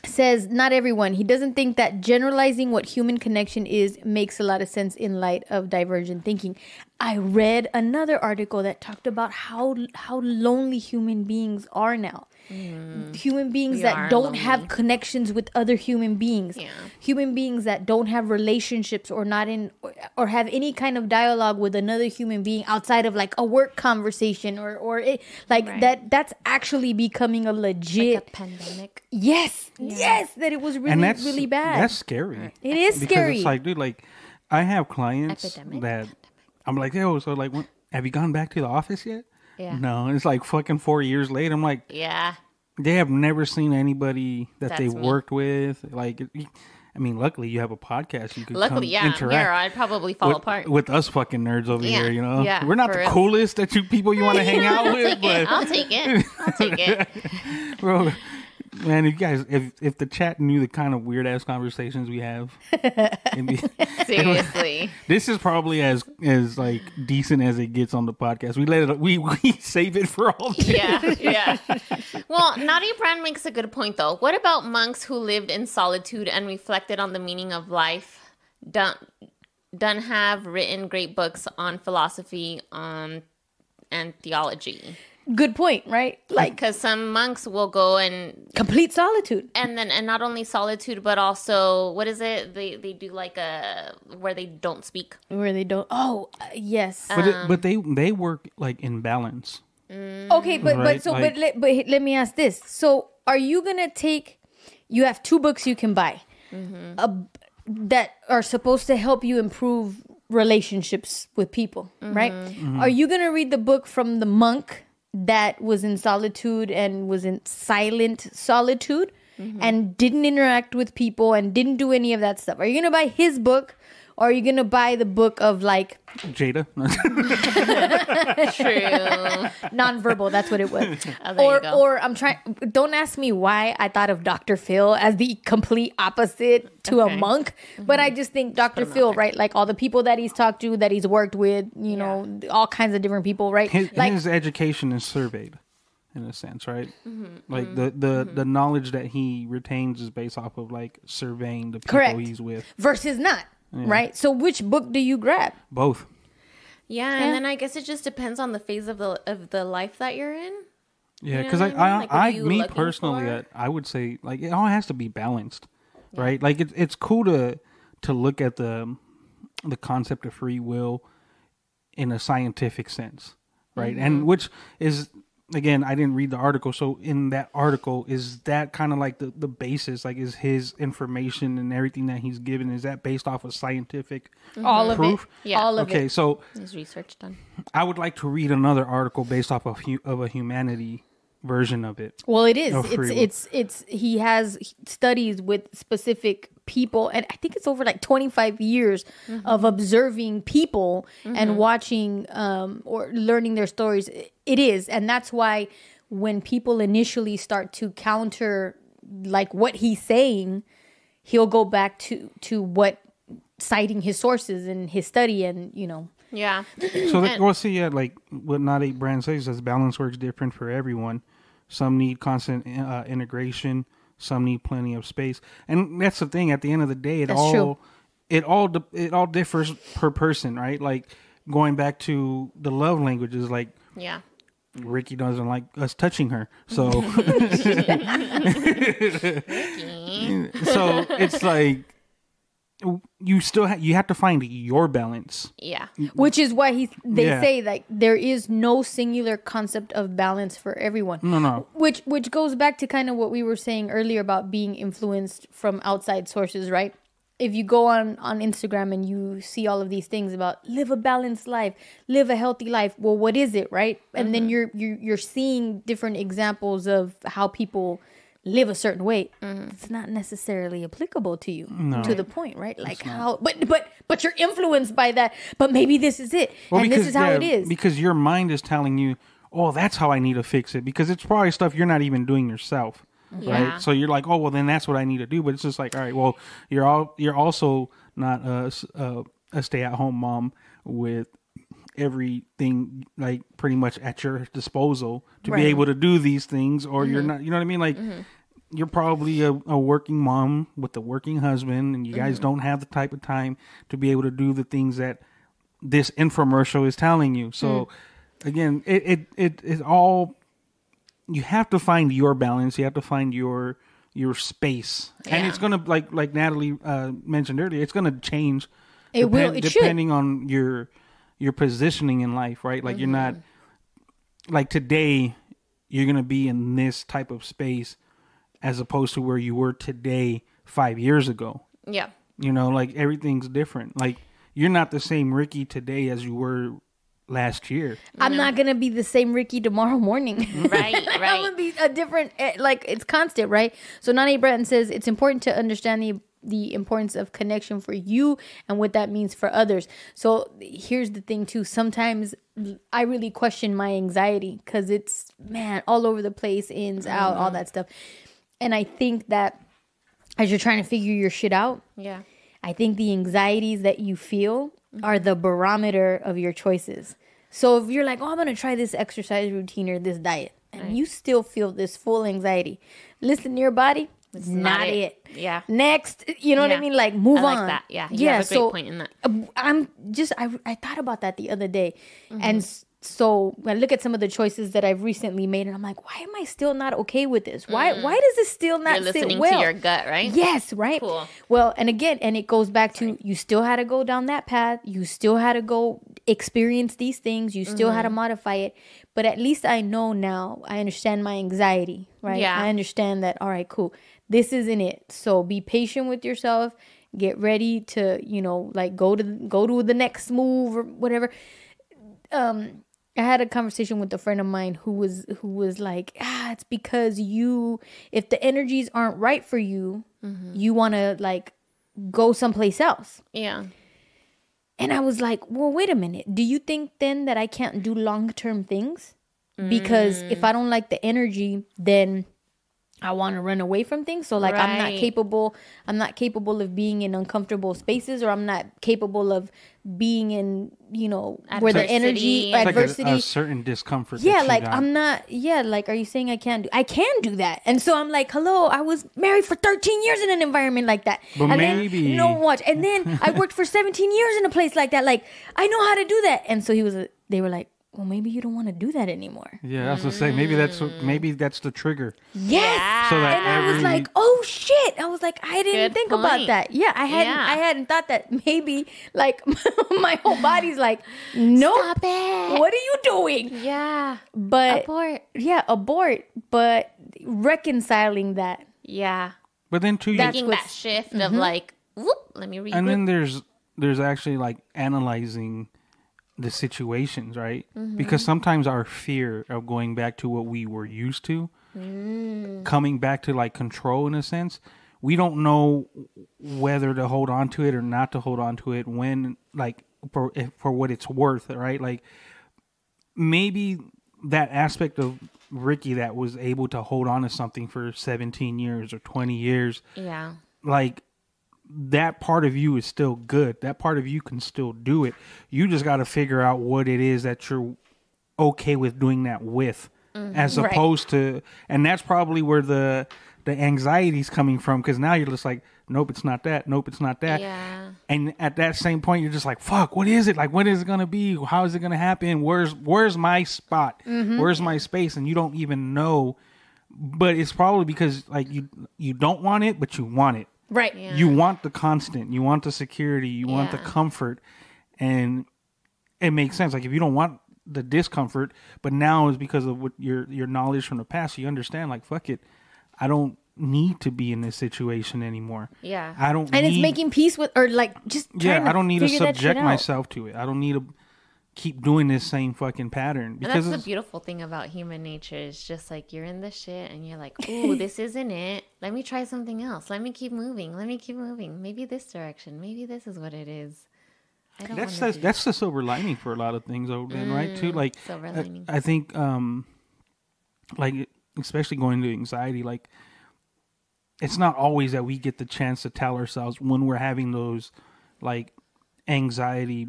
says not everyone. He doesn't think that generalizing what human connection is makes a lot of sense in light of divergent thinking. I read another article that talked about how lonely human beings are now. Human beings We that are don't lonely. have connections with other human beings. Yeah. Human beings that don't have relationships or not in or have any kind of dialogue with another human being outside of like a work conversation or it, like that's actually becoming a legit like a pandemic. Yes, that it was really really bad. That's scary. It is because scary. It's like, dude, like I have clients that I'm like, yo, so like, have you gone back to the office yet? Yeah. No, it's like fucking 4 years later. I'm like, yeah, they have never seen anybody that That's they me. worked with. Like, I mean, luckily you have a podcast. You could luckily, come yeah, I'm interact here. I'd probably fall apart. with us fucking nerds over Yeah, here. You know, yeah, we're not for the real. coolest that you people you want to hang out with, but I'll take it. I'll take it. bro. Man, you guys, if the chat knew the kind of weird ass conversations we have, Seriously. this is probably as like decent as it gets on the podcast. We let it, we save it for all day. Yeah. Well, Naughty Brand makes a good point, though. What about monks who lived in solitude and reflected on the meaning of life? Don't have written great books on philosophy and theology. Good point, right? Like Because some monks will go and complete solitude. and not only solitude, but also what is it? They do like a where they don't speak. Where they don't. Oh, yes. But they work like in balance. Okay, but Right, so like- but let me ask this. So, are you gonna take? You have 2 books you can buy, that are supposed to help you improve relationships with people, right? Are you gonna read the book from the monk that was in solitude and was in silent solitude and didn't interact with people and didn't do any of that stuff? Are you gonna buy his book, or are you gonna buy the book of like Jada. True. nonverbal? That's what it was. Oh, there you go. Or I'm trying. Don't ask me why I thought of Dr. Phil as the complete opposite to a Okay. monk, but I just think Dr. Phil, right? Like all the people that he's talked to, that he's worked with, you know, all kinds of different people, right? His education is surveyed, in a sense, right? Like the knowledge that he retains is based off of like surveying the people Correct. he's with. Versus not, right? So which book do you grab? Both. Yeah, and then I guess it just depends on the phase of the life that you're in. Yeah, You know because what I mean? Like, what are you me looking personally, for? I would say like it all has to be balanced, right? Like it's cool to look at the concept of free will in a scientific sense, right? And which is, again, I didn't read the article, so in that article, is that kind of like the basis? Like, is his information and everything that he's given, is that based off of scientific All proof? of it. Yeah. All of Okay, it. so There's research done. I would like to read another article based off of a humanity version of it. Well, it is. Of free will. It's he has studies with specific people, and I think it's over like 25 years of observing people and watching or learning their stories. It is, and that's why when people initially start to counter like what he's saying, he'll go back to what citing his sources and his study, and you know. Yeah. So, well, see, yeah, like what Not 8 Brand says, is balance works different for everyone. Some need constant integration. Some need plenty of space, and that's the thing. At the end of the day, That's true. it all differs per person, right? Like going back to the love languages, like Yeah. Ricky doesn't like us touching her, so so it's like you still you have to find your balance. Yeah. Which is why they Yeah. say like there is no singular concept of balance for everyone. No. Which goes back to kind of what we were saying earlier about being influenced from outside sources, right? If you go on Instagram and you see all of these things about live a balanced life, live a healthy life, well, what is it, right? And then you're seeing different examples of how people live a certain way. It's not necessarily applicable to you, to the point, right? Like how, but you're influenced by that. But maybe this is it, and this is how it is. Because your mind is telling you, oh, that's how I need to fix it. Because it's probably stuff you're not even doing yourself. Yeah. Right, so you're like, oh well, then that's what I need to do. But it's just like, all right, well, you're also not a stay-at-home mom with everything like pretty much at your disposal to be able to do these things, or you're not. You know what I mean? Like you're probably a working mom with a working husband, and you guys don't have the type of time to be able to do the things that this infomercial is telling you. So again, it all. You have to find your balance. You have to find your space, and it's gonna like Natalie mentioned earlier. It's gonna change It will. It should. Depending on your positioning in life, right? Like you're not like today. You're gonna be in this type of space, as opposed to where you were today 5 years ago. Yeah. You know, like everything's different. Like you're not the same Ricky today as you were last year. I'm not gonna be the same Ricky tomorrow morning. Right, I'm right. gonna be a different. Like it's constant, right? So Nani Breton says it's important to understand the importance of connection for you and what that means for others. So here's the thing too. Sometimes I really question my anxiety because it's all over the place, ins, out, all that stuff. And I think that as you're trying to figure your shit out, Yeah. I think the anxieties that you feel are the barometer of your choices. So if you're like, oh, I'm going to try this exercise routine or this diet, and you still feel this full anxiety, listen to your body. It's not it. Yeah. Next, you know what I mean? Like, move I like on. that. Yeah. You have a great point in that. I thought about that the other day. And so I look at some of the choices that I've recently made, and I'm like, why am I still not okay with this? Why does this still not You're sit listening well? to your gut, right? Yes, right? Cool. Well, and again, and it goes back to you still had to go down that path. You still had to go experience these things. You still had to modify it. But at least I know now, I understand my anxiety, right? Yeah. I understand that, all right, cool. This isn't it. So be patient with yourself. Get ready to, like go to the next move or whatever. I had a conversation with a friend of mine who was like, it's because if the energies aren't right for you, you want to like go someplace else. Yeah. And I was like, well, wait a minute. Do you think then that I can't do long-term things? Because if I don't like the energy, then I want to run away from things. So like I'm not capable of being in uncomfortable spaces, or I'm not capable of being in, where the energy, It's like adversity. a certain discomfort. Yeah, that like you got. I'm not. Yeah, like are you saying I can do that? And so I'm like, hello, I was married for 13 years in an environment like that. But and maybe- then, no watch. And then I worked for 17 years in a place like that. Like I know how to do that. And so they were like, well, maybe you don't want to do that anymore. Yeah, I was gonna say maybe that's the trigger. Yes. So that And I was like, oh shit. I was like, I didn't Good think point. about that. Yeah, I hadn't thought that maybe like my whole body's like, nope. Stop it. What are you doing? Yeah. But Abort. Yeah, abort. But reconciling that. Yeah. But then too, That's Making what's- that shift of like, whoop, let me read. and then there's actually like analyzing the situations, right? Because sometimes our fear of going back to what we were used to, coming back to like control in a sense, we don't know whether to hold on to it or not to hold on to it when, like, for what it's worth, right? Like maybe that aspect of Ricky that was able to hold on to something for 17 years or 20 years, Yeah. like that part of you is still good. That part of you can still do it. You just got to figure out what it is that you're okay with doing that with, as Right. opposed to, and that's probably where the anxiety's coming from, because now you're just like, nope, it's not that. Nope, it's not that. Yeah. And at that same point, you're just like, fuck, what is it? Like, when is it gonna be? How is it gonna happen? Where's my spot? Where's my space? And you don't even know. But it's probably because like you don't want it, but you want it. Right. Yeah. You want the constant, you want the security, you want the Yeah. comfort, and it makes sense. Like if you don't want the discomfort, but now is because of what your knowledge from the past, you understand. Like fuck it, I don't need to be in this situation anymore. Yeah. I don't. And need, it's making peace with, or like just trying I don't need to figure that shit subject out. myself to it. I don't need to keep doing this same fucking pattern And because that's the it's- beautiful thing about human nature is just like you're in the shit and you're like, ooh, this isn't it. Let me try something else. Let me keep moving. Let me keep moving. Maybe this direction. Maybe this is what it is. I don't that's wanna the, do- that's the silver lining for a lot of things, though, then, right? Too like silver lining. I think, like especially going to anxiety, like it's not always that we get the chance to tell ourselves when we're having those like anxiety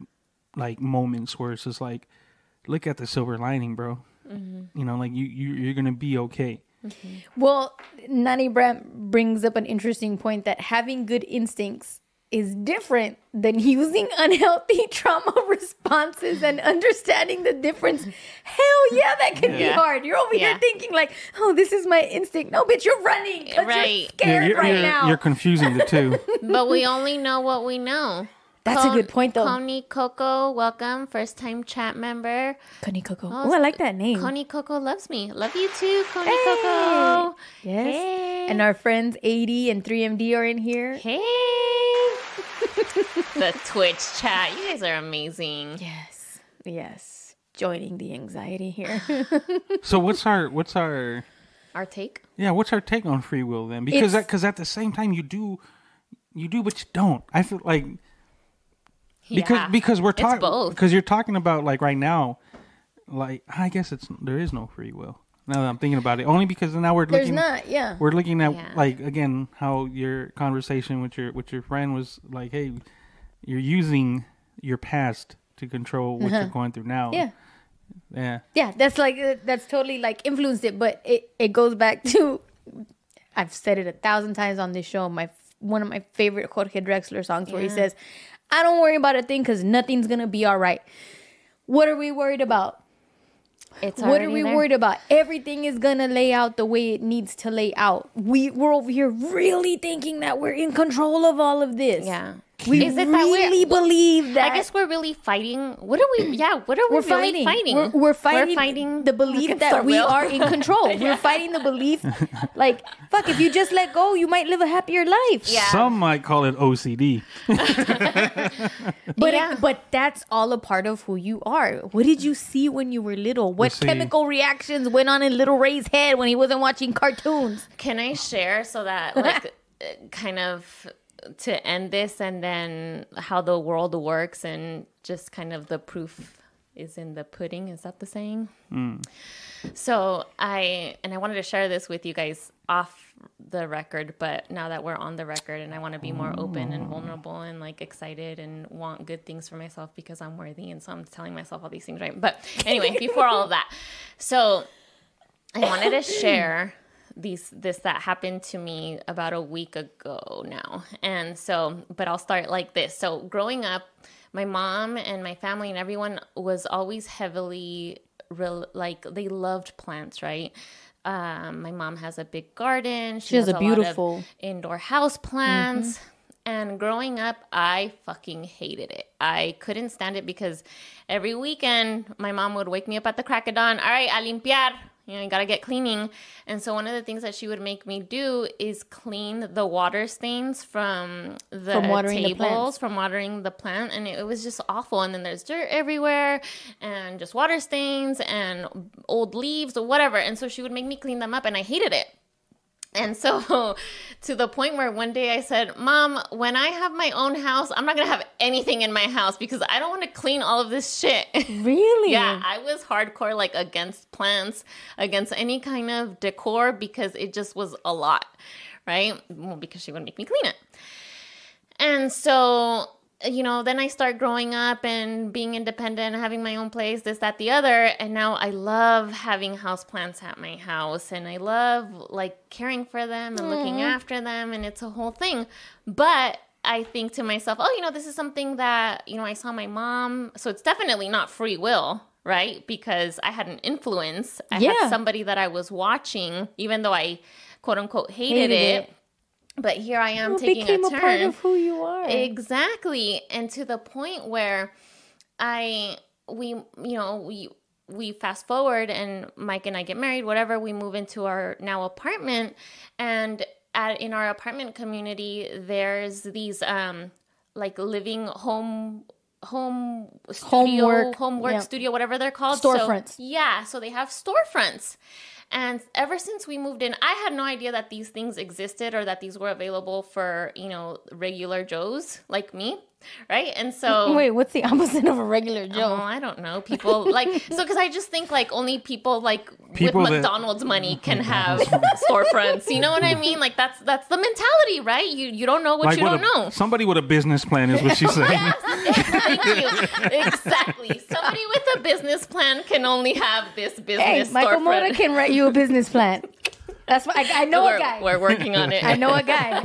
like moments where it's just like, look at the silver lining, bro. You know, like you're gonna be okay. Well, Nani Brent brings up an interesting point that having good instincts is different than using unhealthy trauma responses and understanding the difference. Hell yeah, that can be Yeah. hard. You're over here Yeah. thinking like, oh, this is my instinct. No, bitch, you're running 'cause Right. you're scared right now. You're confusing the two. But we only know what we know. That's a good point, though. Connie Coco, welcome. First time chat member. Connie Coco. Oh, I like that name. Connie Coco loves me. Love you too, Connie Coco. Yes. Hey. And our friends 80 and 3MD are in here. Hey. The Twitch chat. You guys are amazing. Yes. Yes. Joining the anxiety here. So what's our Our take? yeah, what's our take on free will then? Because at the same time you do but you don't. I feel like because we're talking because you're talking about like right now, like I guess there is no free will. Now that I'm thinking about it, only because now we're looking. There's not, yeah. We're looking at like again how your conversation with your friend was like, hey, you're using your past to control what you're going through now. Yeah. That's totally like influenced it, but it goes back to, I've said it 1,000 times on this show. One of my favorite Jorge Drexler songs where he says, "I don't worry about a thing because nothing's gonna be all right." What are we worried about? What are we worried about? Everything is gonna lay out the way it needs to lay out. We're over here really thinking that we're in control of all of this. Yeah. We really believe that. I guess we're really fighting. What are we? Yeah. What are we really fighting? We're fighting the belief that we are in control. We're fighting the belief, like, fuck, if you just let go, you might live a happier life. Yeah. Some might call it OCD. But that's all a part of who you are. What did you see when you were little? What chemical reactions went on in little Ray's head when he wasn't watching cartoons? Can I share so that like kind of to end this, and then how the world works, and just kind of the proof is in the pudding. Is that the saying? So I wanted to share this with you guys off the record, but now that we're on the record, and I want to be more open and vulnerable and like excited and want good things for myself because I'm worthy, and so I'm telling myself all these things, right? But anyway, before all of that, so I wanted to share this that happened to me about a week ago now. And so, but I'll start like this. So growing up, my mom and my family and everyone was always heavily like they loved plants, right? My mom has a big garden. She has a beautiful lot of indoor house plants. And growing up, I fucking hated it. I couldn't stand it because every weekend my mom would wake me up at the crack of dawn. All right, a limpiar. You know, you got to get cleaning. And so one of the things that she would make me do is clean the water stains from the tables, from watering the plant. And it was just awful. And then there's dirt everywhere and just water stains and old leaves or whatever. And so she would make me clean them up, and I hated it. And so to the point where one day I said, Mom, when I have my own house, I'm not going to have anything in my house because I don't want to clean all of this shit. Really? Yeah, I was hardcore, like against plants, against any kind of decor because it just was a lot, right? Well, because she would make me clean it. And so, you know, then I start growing up and being independent, having my own place, this, that, the other. And now I love having houseplants at my house, and I love like caring for them and looking after them. And it's a whole thing. But I think to myself, oh, you know, this is something that, you know, I saw my mom. So it's definitely not free will, right? Because I had an influence. I had somebody that I was watching, even though I quote unquote hated it. But here I am taking a turn. It became a part of who you are. Exactly. And to the point where we fast forward and Mike and I get married, whatever, we move into our now apartment. And in our apartment community, there's these like living homework studio, whatever they're called. Storefronts. So they have storefronts. And ever since we moved in, I had no idea that these things existed or that these were available for, you know, regular Joes like me, right? And so... Wait, what's the opposite of a regular Joe? Oh, I don't know. People like... So, because I just think like only people like with McDonald's money can have storefronts. You know what I mean? Like that's the mentality, right? You don't know what like you don't know. Somebody with a business plan is what she's saying. Yes, thank you. Exactly. Somebody with a business plan can only have this business storefront. Michael Mota can write you a business plan. That's why I know a guy. We're working on it. I know a guy.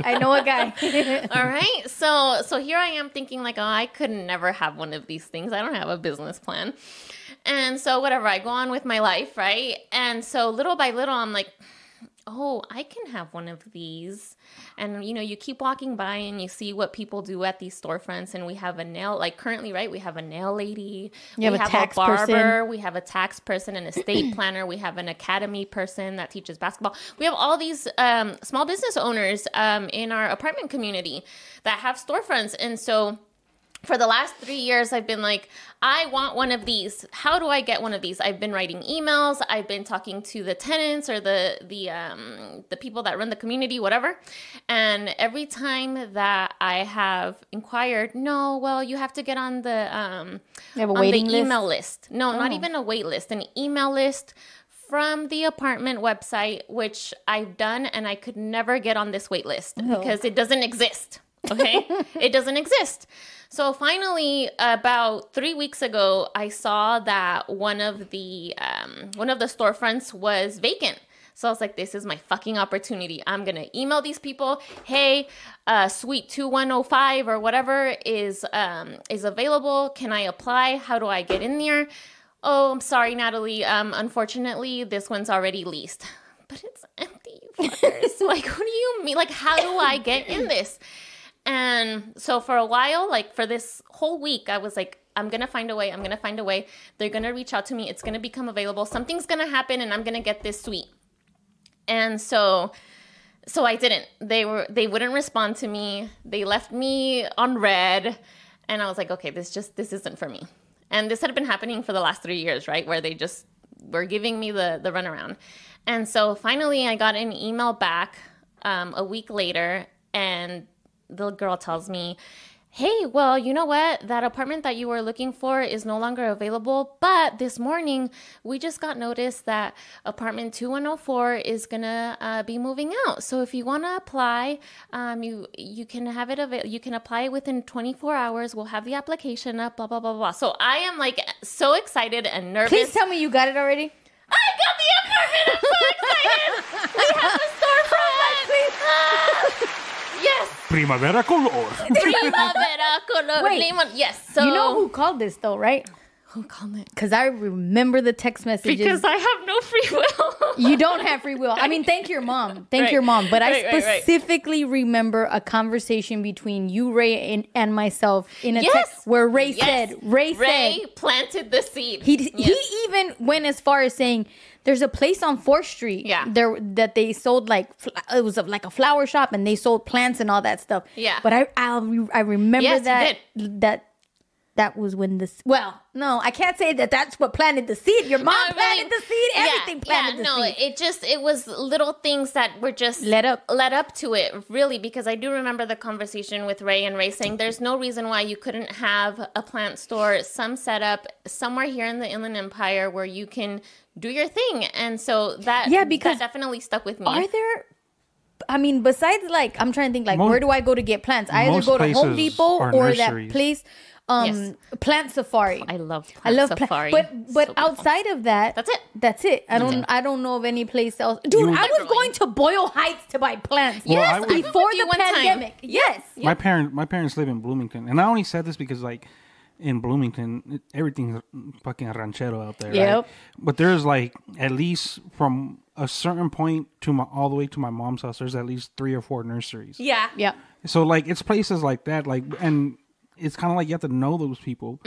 All right. So here I am thinking like, oh, I could never have one of these things. I don't have a business plan. And so whatever, I go on with my life, right? And so little by little, I'm like, oh, I can have one of these. And, you know, you keep walking by and you see what people do at these storefronts. And we have a nail, like currently, right? We have a nail lady. We have a tax barber. person. We have a tax person, an estate planner. We have an academy person that teaches basketball. We have all these small business owners in our apartment community that have storefronts. And so for the last 3 years, I've been like, I want one of these. How do I get one of these? I've been writing emails. I've been talking to the tenants or the people that run the community, whatever. And every time that I have inquired, no, well, you have to get on the email list. No, not even a wait list, an email list from the apartment website, which I've done, and I could never get on this wait list because it doesn't exist. Okay, it doesn't exist. So finally, about 3 weeks ago, I saw that one of the storefronts was vacant. So I was like, this is my fucking opportunity. I'm going to email these people. Hey, suite 2105 or whatever is available. Can I apply? How do I get in there? Oh, I'm sorry, Natalie. Unfortunately, this one's already leased. But it's empty, you fuckers. Like, what do you mean? Like, how do I get in this? And so for a while, like for this whole week, I was like, I'm going to find a way. I'm going to find a way. They're going to reach out to me. It's going to become available. Something's going to happen and I'm going to get this suite. And so I didn't. They wouldn't respond to me. They left me on red. And I was like, okay, this isn't for me. And this had been happening for the last 3 years, right? Where they just were giving me the runaround. And so finally I got an email back a week later, and the girl tells me, hey, well, you know what? That apartment that you were looking for is no longer available. But this morning, we just got notice that apartment 2104 is going to be moving out. So if you want to apply, you can have it you can apply within 24 hours. We'll have the application up, blah, blah, blah, blah. So I am like so excited and nervous. Please tell me you got it already. I got the apartment. I'm so excited. We have a storefront. Yes. Primavera color. Primavera color. Wait. Lemon. Yes. So You know who called this though, right? who called it? Because I remember the text messages. Because I have no free will. You don't have free will. I mean, thank your mom. Thank Right. your mom. But I Right. specifically remember a conversation between you, Ray, and myself in a Yes. text where Ray Yes. said, Ray said, planted the seed. he Yes. even went as far as saying, there's a place on 4th Street Yeah. there that they sold like it was like a flower shop and they sold plants and all that stuff. Yeah. But I remember Yes, you that that was when this. Well, no, I can't say that that's what planted the seed. Your mom No, planted the seed. Everything planted the seed. It was little things that were just Led up to it, really, because I do remember the conversation with Ray, and Ray saying there's no reason why you couldn't have a plant store, some setup somewhere here in the Inland Empire where you can do your thing. And so that, because that definitely stuck with me. Are there? I mean, besides like, I'm trying to think like, Most- where do I go to get plants? I either most go to Home places Depot are or nurseries. that place, Yes. Plant Safari. I love I love Safari. but So beautiful. outside of that, That's it. I don't know of any place else. Dude, I was going to Boyle Heights to buy plants. Well, yes, I would- before with you the one time. pandemic. Yes. My parents live in Bloomington, and I only said this because like in Bloomington, everything's fucking ranchero out there. Yep. Right? But there's like at least from a certain point to all the way to my mom's house, there's at least 3 or 4 nurseries. Yeah. Yeah. So like it's places like that, like, and it's kind of like you have to know those people.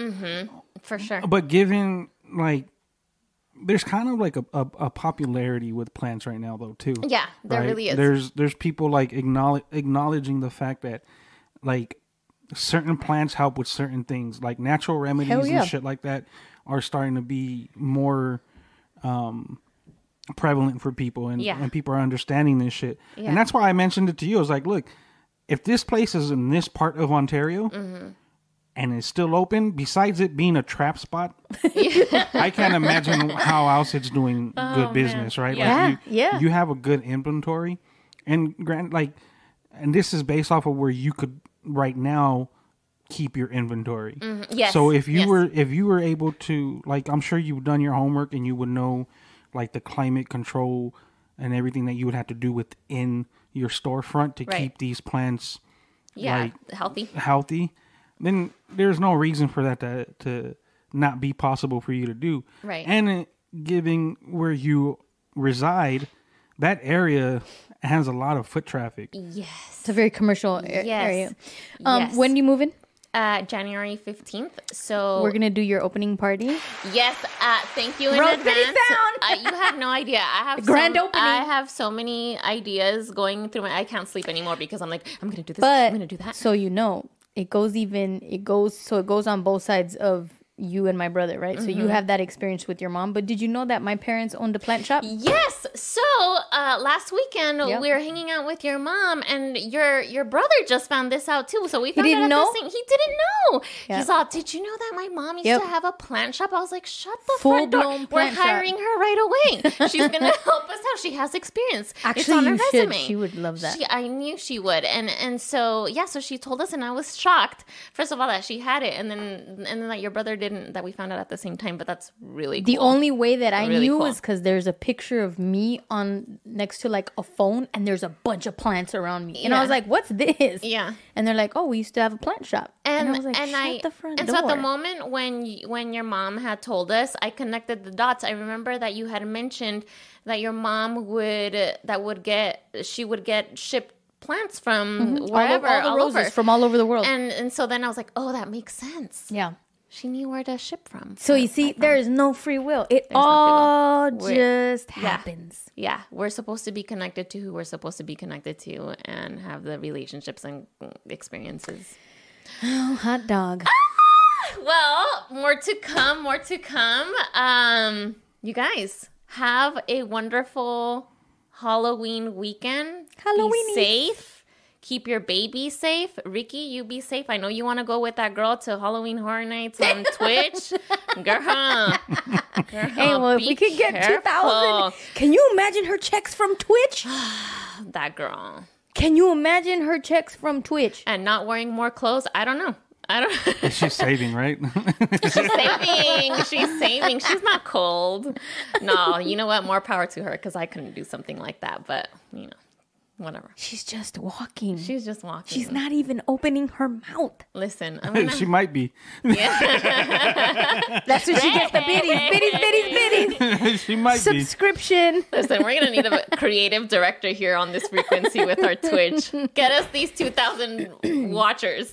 For sure. But given like, there's kind of like a popularity with plants right now, though, too. Yeah, there right? really is. There's people like acknowledging the fact that like certain plants help with certain things, like natural remedies Hell yeah. and shit like that are starting to be more prevalent for people, and Yeah. and people are understanding this shit. Yeah. And that's why I mentioned it to you. I was like, look, if this place is in this part of Ontario. Mm-hmm. And it's still open. Besides it being a trap spot, I can't imagine how else it's doing good business, right? Yeah. Like you have a good inventory, and and this is based off of where you could right now keep your inventory. Yes. So if you Yes. were able to, like, I'm sure you've done your homework and you would know like the climate control and everything that you would have to do within your storefront to Right. keep these plants like healthy. then there's no reason for that to not be possible for you to do. Right. And giving where you reside, that area has a lot of foot traffic. Yes. It's a very commercial area. When do you move in? January 15th. So we're gonna do your opening party. Yes. Thank you in Rose advance. City Sound. You have no idea. I have Grand opening. I have so many ideas going through I can't sleep anymore because I'm like, I'm gonna do this. But I'm gonna do that. so it goes on both sides of you and my brother, right? So you have that experience with your mom. But did you know that my parents owned a plant shop? Yes. So last weekend we were hanging out with your mom, and your brother just found this out too. So we found didn't out know? He didn't know. Yeah. He's all, did you know that my mom used to have a plant shop? I was like, shut the front Full-blown door. We're plant shop. hiring her right away. She's gonna help us out. She has experience. It's Actually, on her you resume. should. She would love that. I knew she would, and so so she told us, and I was shocked. First of all, that she had it, and then that your brother didn't. That we found out at the same time, but that's really cool. The only way that I Really knew cool. was because there's a picture of me on next to like a phone, and there's a bunch of plants around me, and I Yeah. was like, "What's this?" Yeah. And they're like, "Oh, we used to have a plant shop," and I was like, "Shut the front door." So at the moment when your mom had told us, I connected the dots. I remember that you had mentioned that your mom would get shipped plants from wherever, all the roses over. from all over the world. And so then I was like, oh, that makes sense. Yeah. She knew where to ship from. So you see, there is no free will. It all just happens. Yeah, we're supposed to be connected to who we're supposed to be connected to and have the relationships and experiences. Oh, hot dog. Well, more to come. You guys have a wonderful Halloween weekend. Halloween. Be safe. Keep your baby safe. Ricky, you be safe. I know you want to go with that girl to Halloween Horror Nights on Twitch. Girl. Hey, well, if we could get 2,000, can you imagine her checks from Twitch? That girl. Can you imagine her checks from Twitch? And not wearing more clothes? I don't know. She's saving, right? She's saving. She's not cold. No, you know what? More power to her, because I couldn't do something like that. But, whatever. She's just walking. She's just walking. She's not even opening her mouth. Listen, I'm gonna... She might be. Yeah. That's when she gets the biddies. She might be. Subscription. Listen, we're gonna need a creative director here on this frequency with our Twitch. Get us these 2,000 watchers,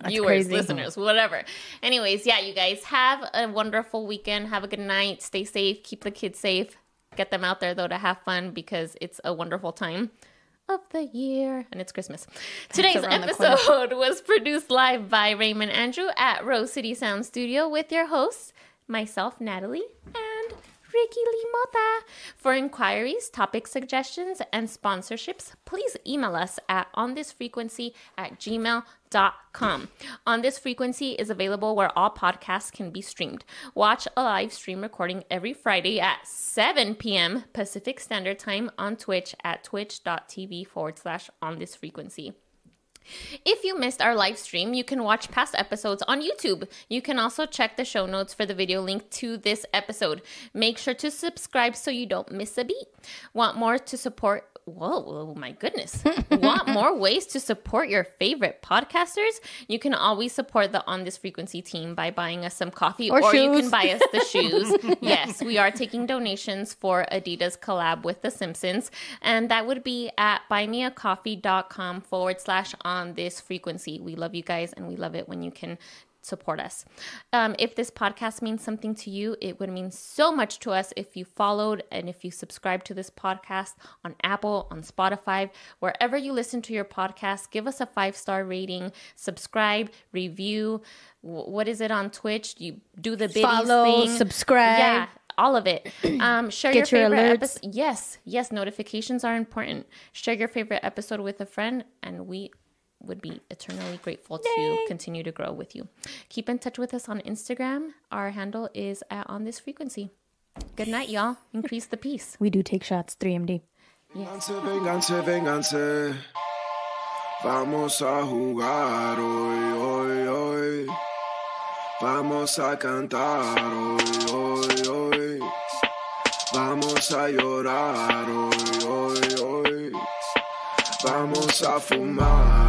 viewers, crazy. listeners, whatever. Anyways, yeah, you guys have a wonderful weekend. Have a good night. Stay safe. Keep the kids safe. Get them out there though to have fun, because it's a wonderful time of the year, and it's Christmas. Today's episode was produced live by Raymond Andrew at Rose City Sound Studio with your hosts, myself, Natalie, and Ricky Limota. For inquiries, topic suggestions, and sponsorships, please email us at onthisfrequency@gmail.com. On This Frequency is available where all podcasts can be streamed. Watch a live stream recording every Friday at 7 p.m. Pacific Standard Time on Twitch at twitch.tv/onthisfrequency. If you missed our live stream, you can watch past episodes on YouTube. You can also check the show notes for the video link to this episode. Make sure to subscribe so you don't miss a beat. Want more to support... Whoa, my goodness. Want more ways to support your favorite podcasters? You can always support the On This Frequency team by buying us some coffee, or you can buy us the shoes. Yes, we are taking donations for Adidas collab with The Simpsons, and that would be at buymeacoffee.com/On This Frequency. We love you guys, and we love it when you can support us. If this podcast means something to you, it would mean so much to us if you followed and if you subscribe to this podcast on Apple, on Spotify, wherever you listen to your podcast. Give us a 5-star rating, subscribe, review. What is it on Twitch? You do the biddies Follow, thing. subscribe. Yeah, all of it. Share Get your your favorite alerts. episode. Yes, notifications are important. Share your favorite episode with a friend, and we would be eternally grateful to continue to grow with you. Keep in touch with us on Instagram. Our handle is at On This Frequency. Good night, y'all. Increase the peace. We do take shots, 3MD. Vénganse. Vamos a jugar hoy. Vamos a cantar hoy. Vamos a llorar hoy. Vamos a fumar.